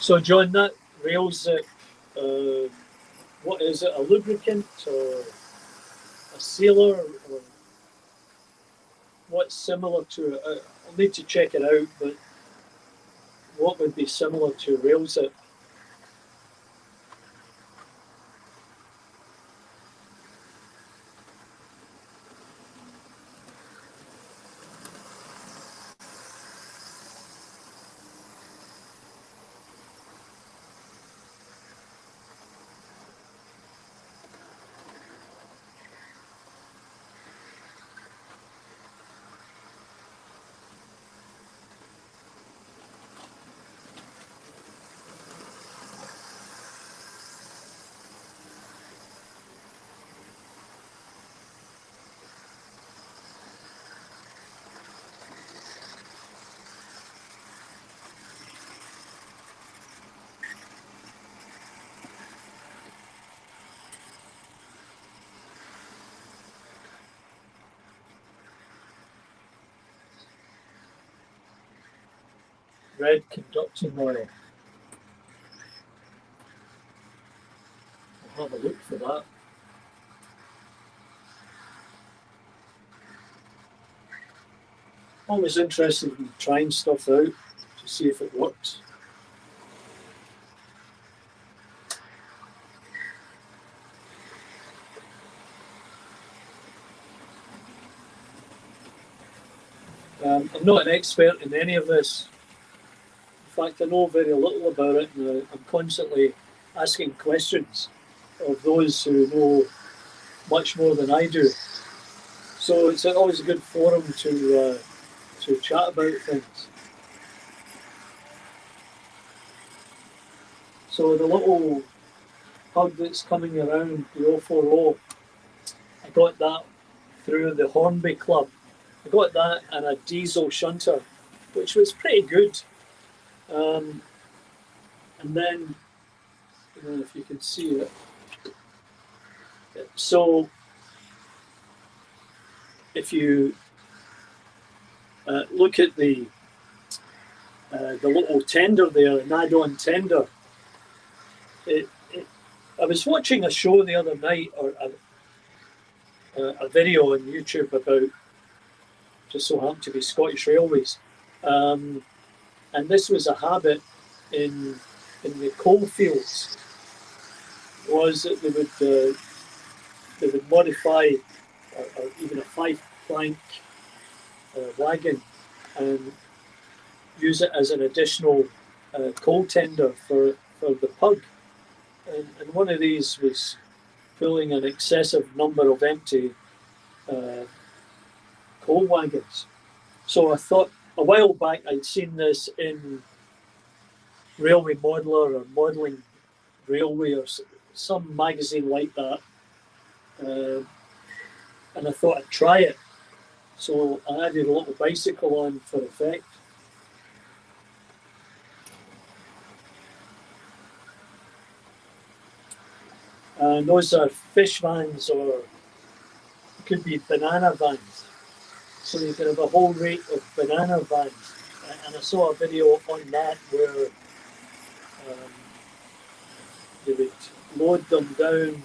So, John, that rail zip, what is it? A lubricant or a sealer? Or what's similar to it? I'll need to check it out, but what would be similar to rail zip? red conducting oil. I'll have a look for that. Always interested in trying stuff out to see if it works. I'm not an expert in any of this. In fact, I know very little about it, and I'm constantly asking questions of those who know much more than I do. So it's always a good forum to chat about things. So the little hug that's coming around the 040, I got that through the Hornby Club. I got that and a diesel shunter, which was pretty good. And then, I don't know if you can see it. So if you look at the little tender there, an add-on tender, I was watching a show the other night, or a video on YouTube about, just so happened to be Scottish Railways, and this was a habit in the coal fields, was that they would modify or even a 5-plank wagon and use it as an additional coal tender for the pug. And one of these was filling an excessive number of empty coal wagons. So I thought a while back I'd seen this in Railway Modeller or Modelling Railway or some magazine like that. And I thought I'd try it. So I added a little bicycle on for effect. And those are fish vans, or it could be banana vans. So you can have a whole rate of banana vans. And I saw a video on that where they would load them down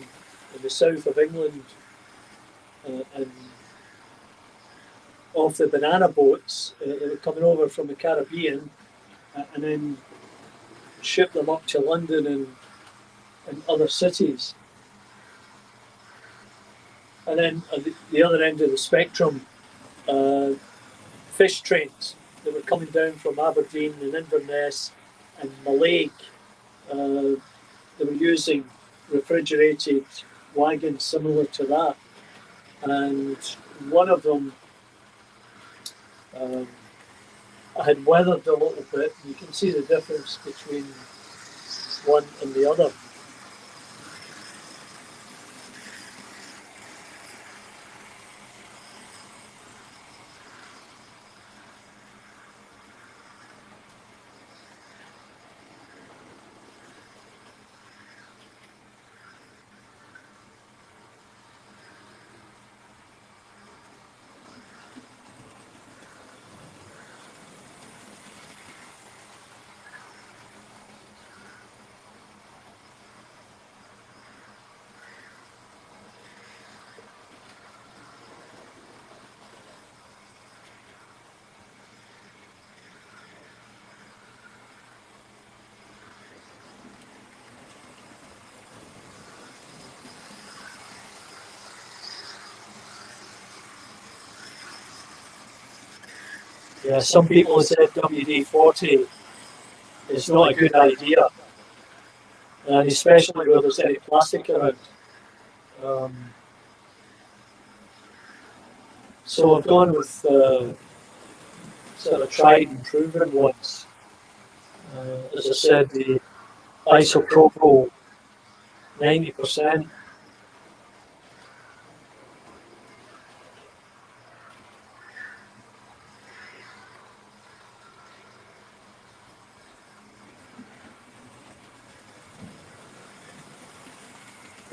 in the south of England and off the banana boats that were coming over from the Caribbean, and then ship them up to London and other cities. And then at the other end of the spectrum, fish trains that were coming down from Aberdeen and Inverness and Mallaig. They were using refrigerated wagons similar to that. And one of them, I had weathered a little bit. You can see the difference between one and the other. Yeah, some people have said WD-40 is not a good idea, and especially where there's any plastic around. So I've gone with sort of tried and proven ones. As I said, the isopropyl 90%.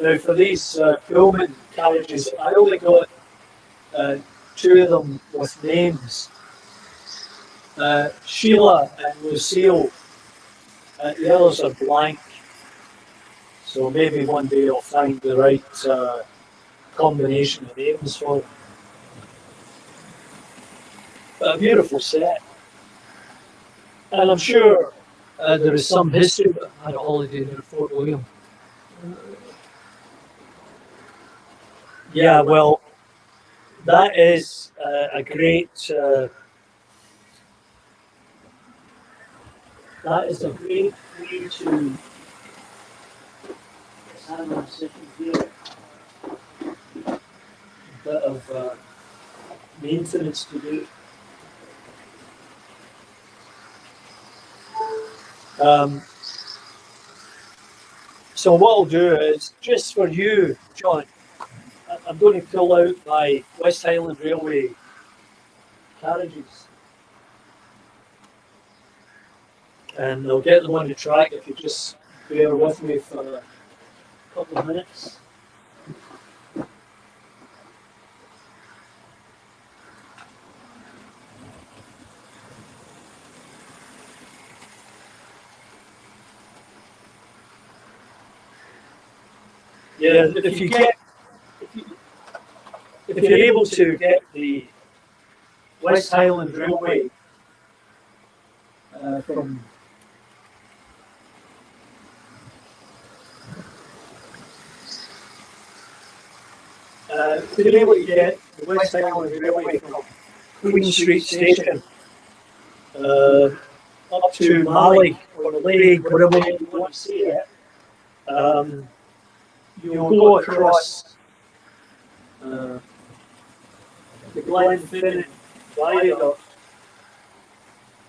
Now for these Pullman carriages, I only got 2 of them with names. Sheila and Lucille, the others are blank. So maybe one day I'll find the right combination of names for them. But a beautiful set. And I'm sure there is some history, but I had a holiday near Fort William. Yeah, well, that is a great. That is a great way to. Hang on a second here. A bit of maintenance to do. So what I'll do is just for you, John. I'm going to pull out my West Highland Railway carriages. And I'll get them on the track if you just bear with me for a couple of minutes. Yeah, if you're able to get the West Highland Railway from if you're able to get the West Highland Railway from Queen Street Station up to Mali or Lake, wherever you want to see it, you'll go across the Glenfinnan Viaduct,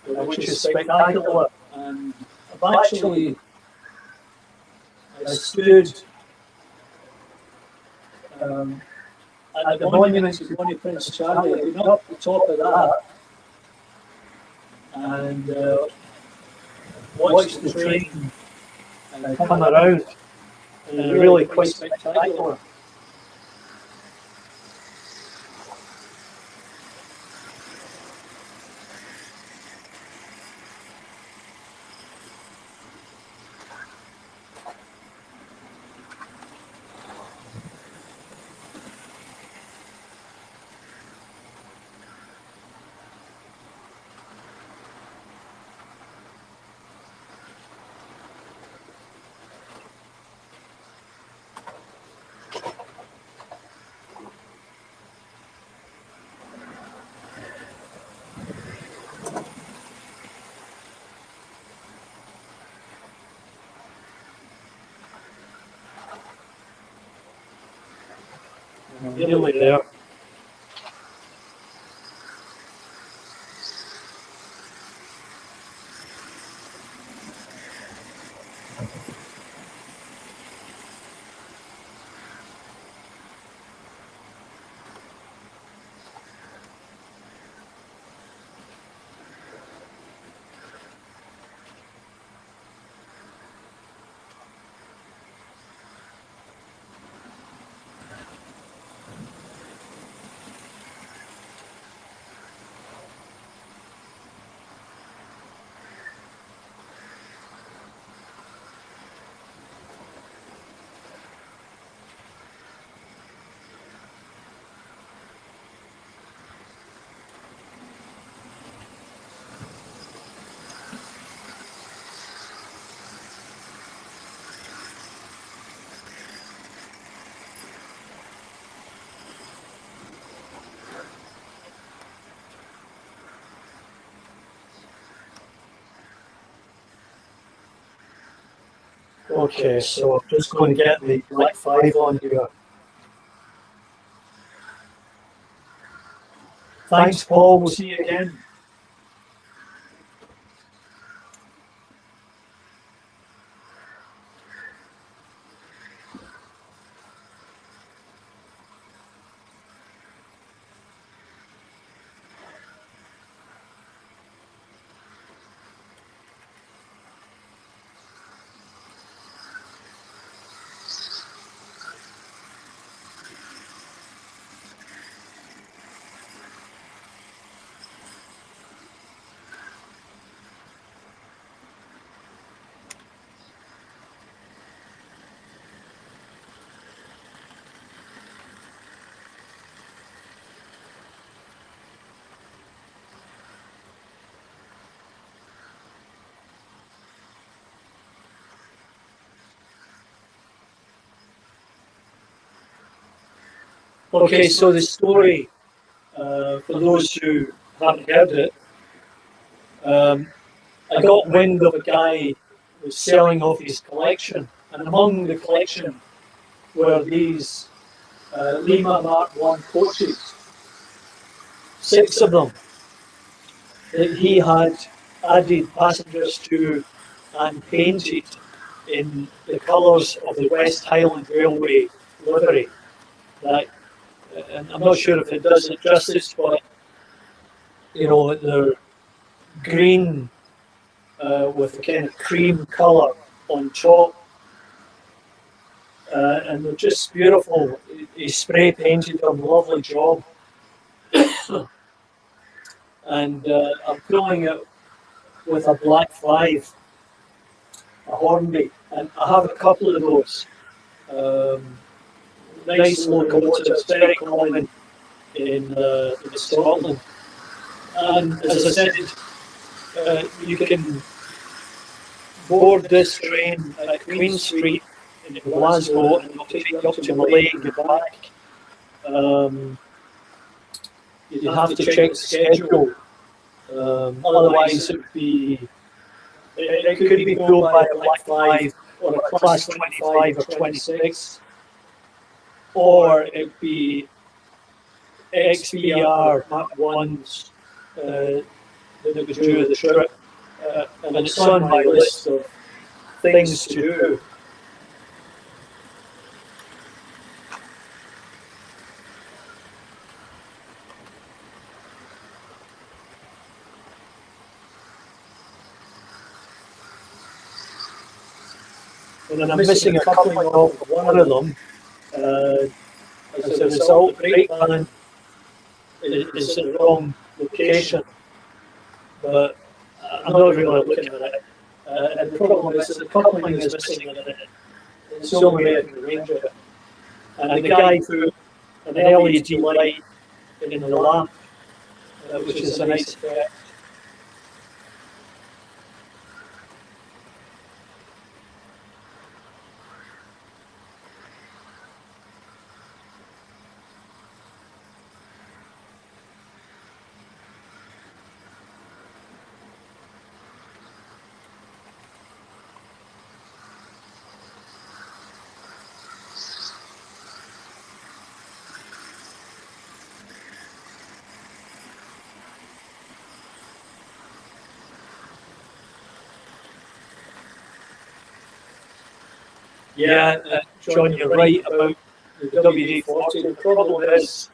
which is spectacular. And I stood at the monument to Bonnie Prince Charlie. I've been up the top of that and watched the train come around, and really quite spectacular. Nearly there. Okay, so I'm just going to get the Black 5 on here. Thanks, Paul. We'll see you again. Okay, so the story, for those who haven't heard it, I got wind of a guy who was selling off his collection, and among the collection were these Lima Mark 1 coaches, 6 of them, that he had added passengers to and painted in the colours of the West Highland Railway livery. That, and I'm not sure if it does it justice, but you know, they're green with a kind of cream colour on top, and they're just beautiful. He spray painted them, lovely job. And I'm pulling it with a black 5, a Hornby, and I have a couple of those. Nice locomotives, very common in Scotland. And as I said, you can board this train at Queen Street in Glasgow, and it'll take you up to Malay and get back. You have to check the schedule. Otherwise, it could be pulled by a Black 5 or a Class 25 or 26, or it'd be XBR Mark 1s that was due the trip. And it's on my list of things to do. And I'm missing a coupling off of one of them. As a result, the brake pan is in the wrong location. But I'm not really looking at it. And the problem is that the coupling is missing in it. It's the only way I can arrange it. And the guy put an LED light in the lamp, which is a nice effect. Yeah, John, you're right about the WD-40. The problem is,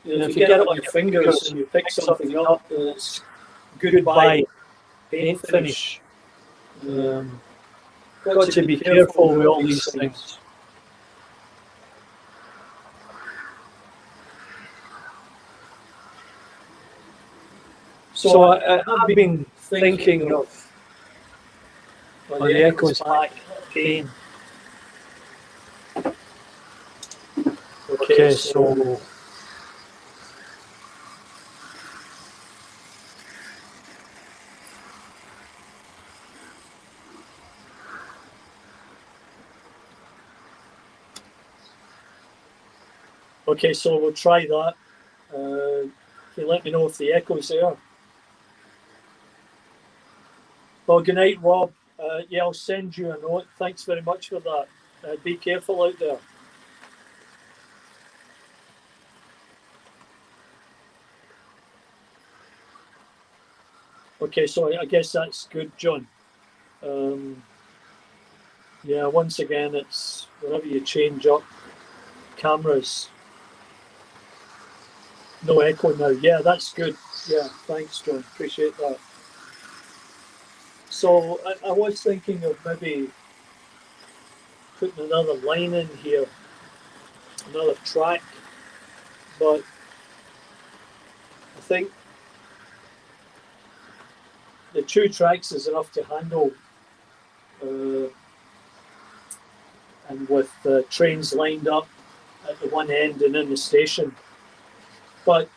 you know, if you get it on your fingers and you pick something up, it's goodbye paint finish. Got to be careful with all these things. So I have been thinking of the Echo's back pain. Okay, so we'll try that. Can you let me know if the echo's there? Well, good night, Rob. Yeah, I'll send you a note. Thanks very much for that. Be careful out there. Okay, so I guess that's good, John. Yeah, once again, it's whenever you change up cameras, no echo now. Yeah, that's good. Yeah, thanks, John. Appreciate that. So I was thinking of maybe putting another line in here, another track, but I think the 2 tracks is enough to handle, and with the trains lined up at the one end and in the station. But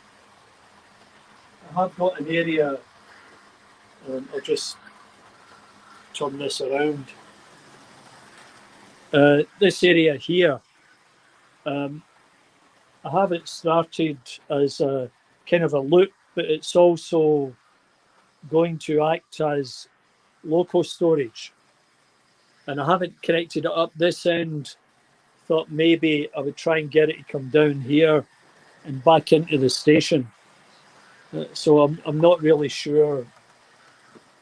I have got an area, I'll just turn this around. This area here, I I have it started as a kind of a loop, but it's also going to act as local storage. And I haven't connected it up this end. Thought maybe I would try and get it to come down here and back into the station. So I'm not really sure.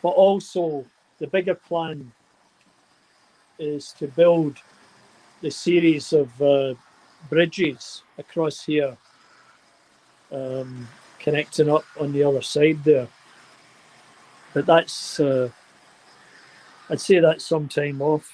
But also, the bigger plan is to build the series of bridges across here, connecting up on the other side there. But that's, I'd say that's some time off.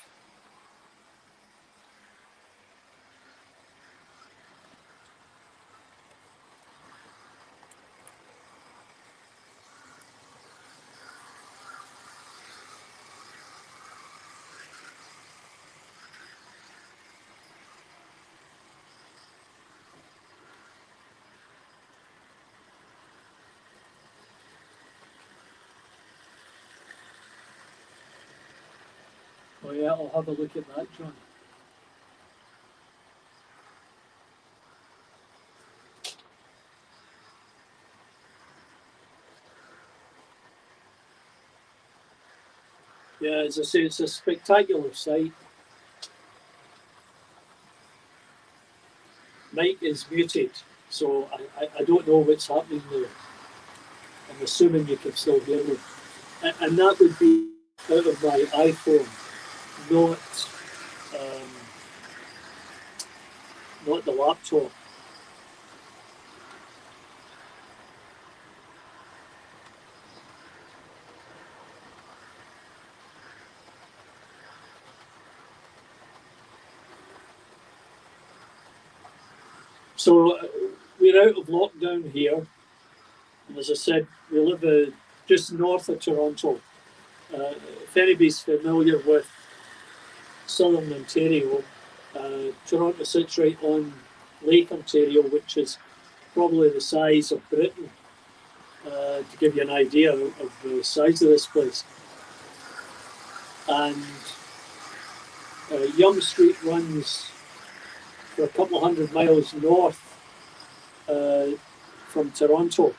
Oh yeah, I'll have a look at that, John. Yeah, as I say, it's a spectacular site. Mic is muted, so I don't know what's happening there. I'm assuming you can still hear me. And that would be out of my iPhone, not um, not the laptop. So we're out of lockdown here. And as I said, we live just north of Toronto. If anybody's familiar with southern Ontario, Toronto sits right on Lake Ontario, which is probably the size of Britain, to give you an idea of the size of this place. And Yonge Street runs for a couple of hundred miles north from Toronto.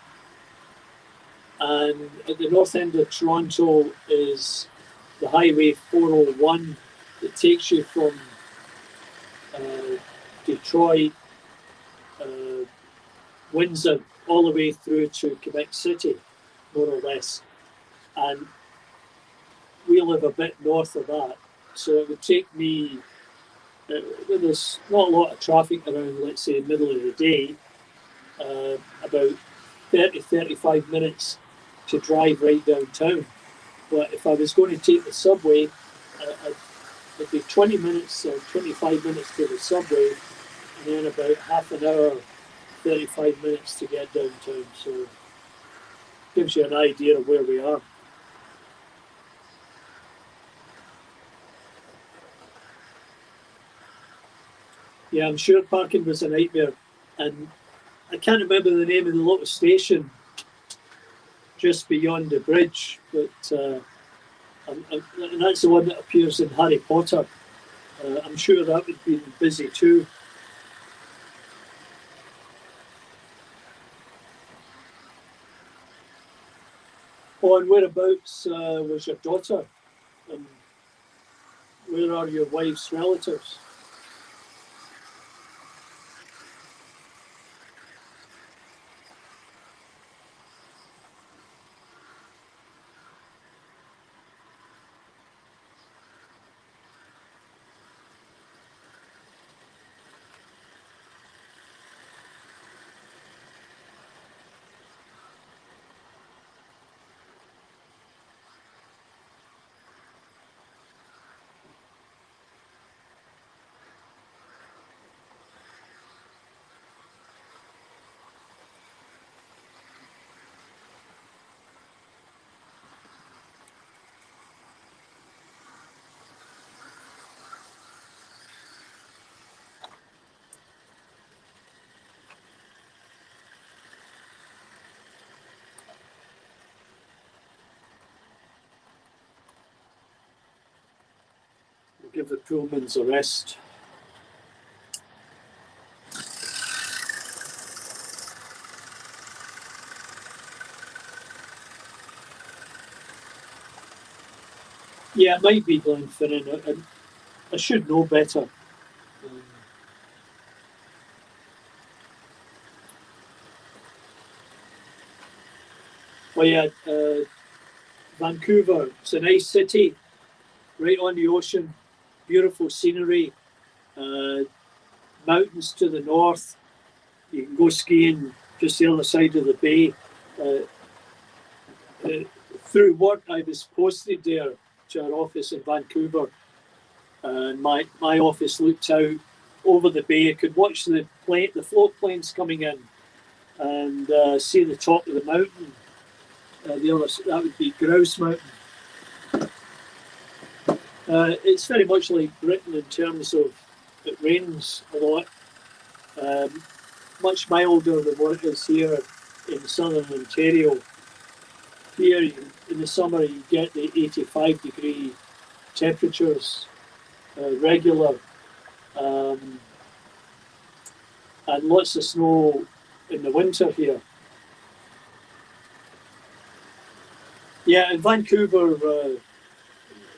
And at the north end of Toronto is the Highway 401 that takes you from Detroit, Windsor, all the way through to Quebec City, more or less. And we live a bit north of that. So it would take me, when there's not a lot of traffic around, let's say, middle of the day, about 35 minutes to drive right downtown. But if I was going to take the subway, it'd be 20 minutes or 25 minutes to the subway, and then about half an hour, 35 minutes to get downtown. So gives you an idea of where we are. Yeah, I'm sure parking was a nightmare. And I can't remember the name of the little station just beyond the bridge, but and that's the one that appears in Harry Potter. I'm sure that would be busy too. Oh, and whereabouts was your daughter? And where are your wife's relatives? We'll give the Pullmans a rest. Yeah, it might be Glenfinnan. I should know better. Well, yeah, Vancouver. It's a nice city, right on the ocean. Beautiful scenery. Uh, Mountains to the north. You can go skiing just the other side of the bay. Uh, Through work, I was posted there to our office in Vancouver, and my office looked out over the bay. I could watch the float planes coming in, and see the top of the mountain. The other that would be Grouse Mountain. It's very much like Britain in terms of it rains a lot, um, much milder than what it is here in southern Ontario. Here in the summer you get the 85-degree temperatures regular, um, and lots of snow in the winter here. Yeah, in Vancouver,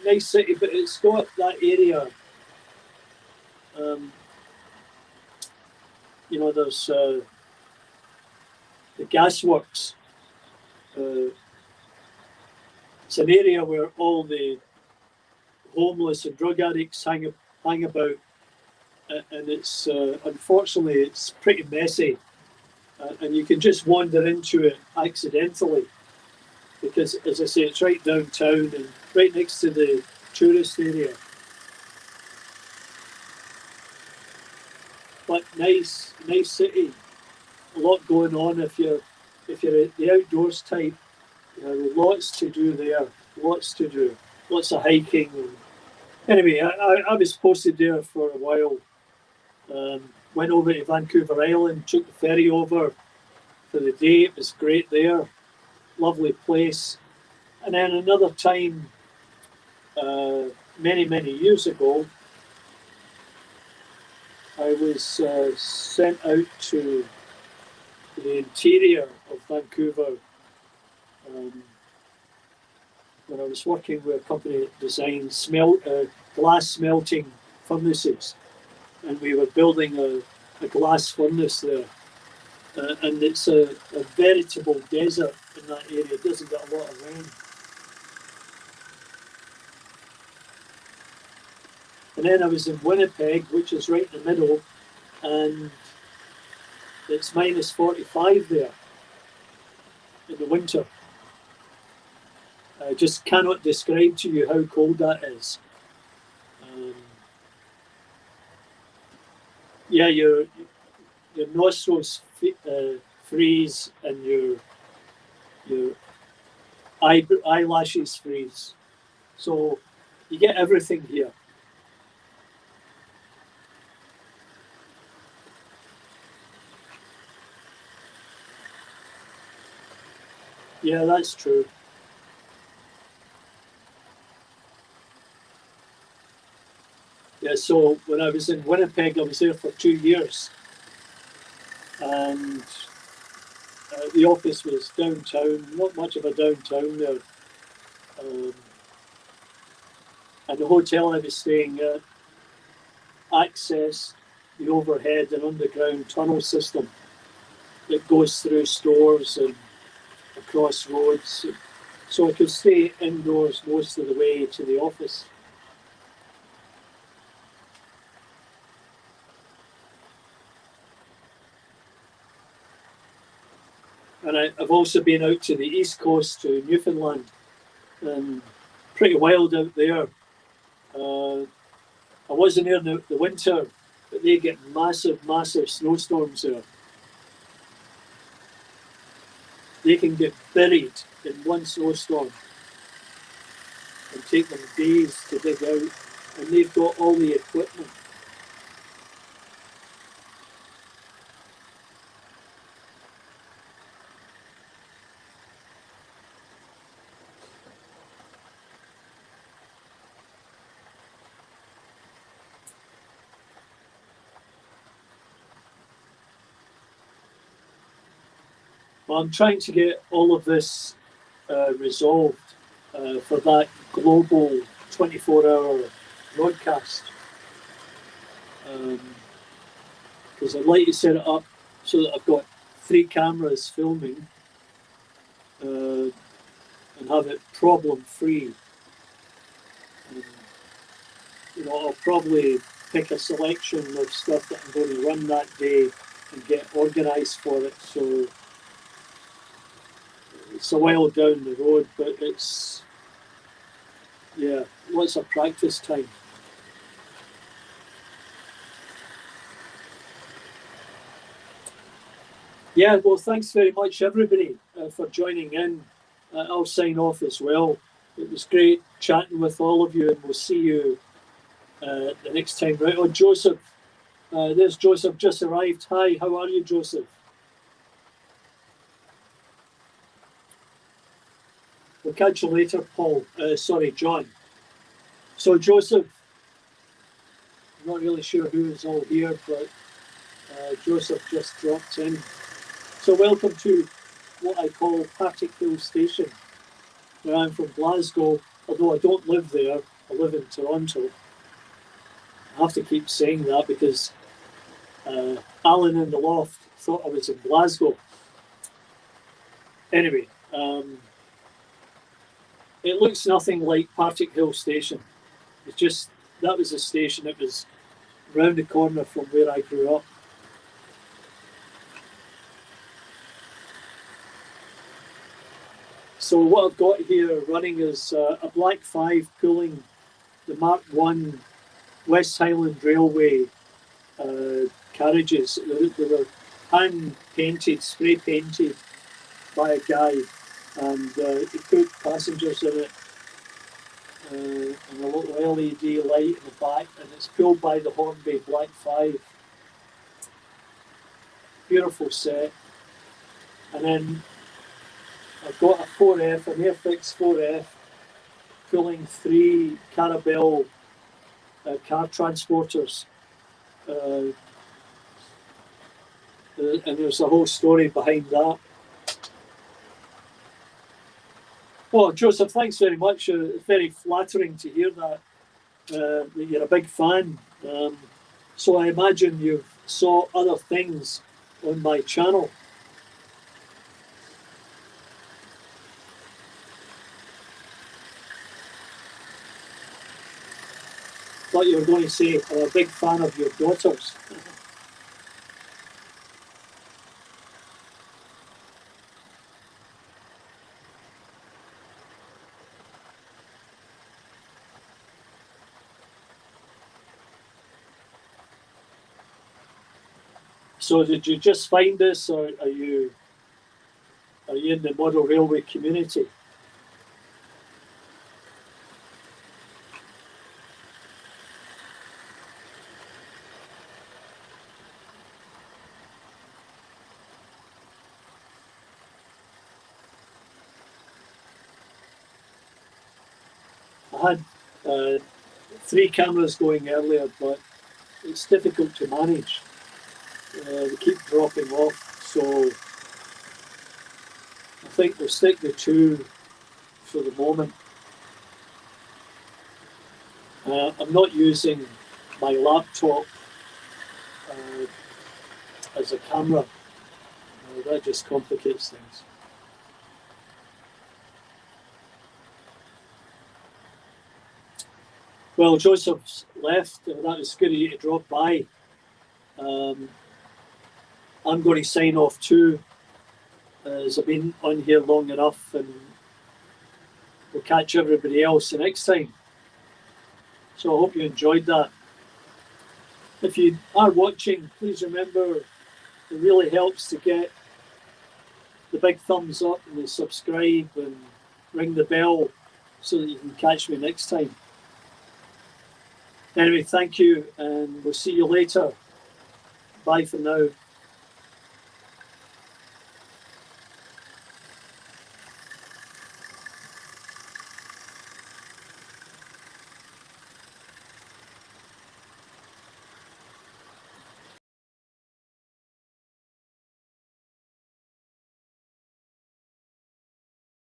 nice city, but it's got that area. Um, there's the gasworks. It's an area where all the homeless and drug addicts hang about, and it's unfortunately it's pretty messy, and you can just wander into it accidentally because, as I say, it's right downtown and right next to the tourist area. But nice city. A lot going on if you're the outdoors type. Lots to do there. Lots to do. Lots of hiking. And anyway, I was posted there for a while. Went over to Vancouver Island, took the ferry over for the day. It was great there. Lovely place. And then another time, many years ago, I was sent out to the interior of Vancouver when I was working with a company that designed glass smelting furnaces, and we were building a glass furnace there. And it's a veritable desert in that area. It doesn't get a lot of rain. And then I was in Winnipeg, which is right in the middle, and it's minus 45 there in the winter. I just cannot describe to you how cold that is. Yeah, your nostrils freeze, and your eyelashes freeze. So you get everything here. Yeah, that's true. Yeah, so when I was in Winnipeg, I was there for 2 years, and the office was downtown, not much of a downtown there. And the hotel I was staying at accessed the overhead and underground tunnel system that goes through stores and across roads. So I could stay indoors most of the way to the office. And I've also been out to the east coast to Newfoundland, and pretty wild out there. I wasn't there in the winter, but they get massive snowstorms there. They can get buried in one snowstorm and take them days to dig out, and they've got all the equipment. Well, I'm trying to get all of this resolved for that global 24-hour broadcast. Because I'd like to set it up so that I've got 3 cameras filming and have it problem-free. You know, I'll probably pick a selection of stuff that I'm going to run that day and get organised for it. So it's a while down the road, but it's, yeah, lots of practice time. Yeah, well, thanks very much, everybody, for joining in. I'll sign off as well. It was great chatting with all of you, and we'll see you the next time. Right, oh, Joseph. There's Joseph, just arrived. Hi, how are you, Joseph? We'll catch you later, Paul. Sorry, John. So, Joseph, I'm not really sure who is all here, but Joseph just dropped in. So, welcome to what I call Partick Hill Station, where I'm from Glasgow, although I don't live there. I live in Toronto. I have to keep saying that because Alan in the loft thought I was in Glasgow. Anyway, it looks nothing like Partick Hill Station. It's just, that was a station that was round the corner from where I grew up. So what I've got here running is a Black 5 pulling the Mark 1 West Highland Railway carriages. They were hand painted, spray painted by a guy, and he put passengers in it and a little LED light in the back, and it's pulled by the Hornby Black 5. Beautiful set. And then I've got a 4F, an Airfix 4F, pulling 3 Carabelle car transporters. And there's a whole story behind that. Oh, Joseph, thanks very much. It's very flattering to hear that you're a big fan. So I imagine you saw other things on my channel. Thought you were going to say, I'm a big fan of your daughters. So did you just find this, or are you in the model railway community? I had 3 cameras going earlier, but it's difficult to manage. They keep dropping off, so I think we'll stick with 2 for the moment. I'm not using my laptop as a camera. That just complicates things. Well, Joseph's left. That was good of you to drop by. I'm going to sign off too, as I've been on here long enough, and we'll catch everybody else the next time. So I hope you enjoyed that. If you are watching, please remember it really helps to get the big thumbs up and the subscribe and ring the bell so that you can catch me next time. Anyway, thank you, and we'll see you later. Bye for now.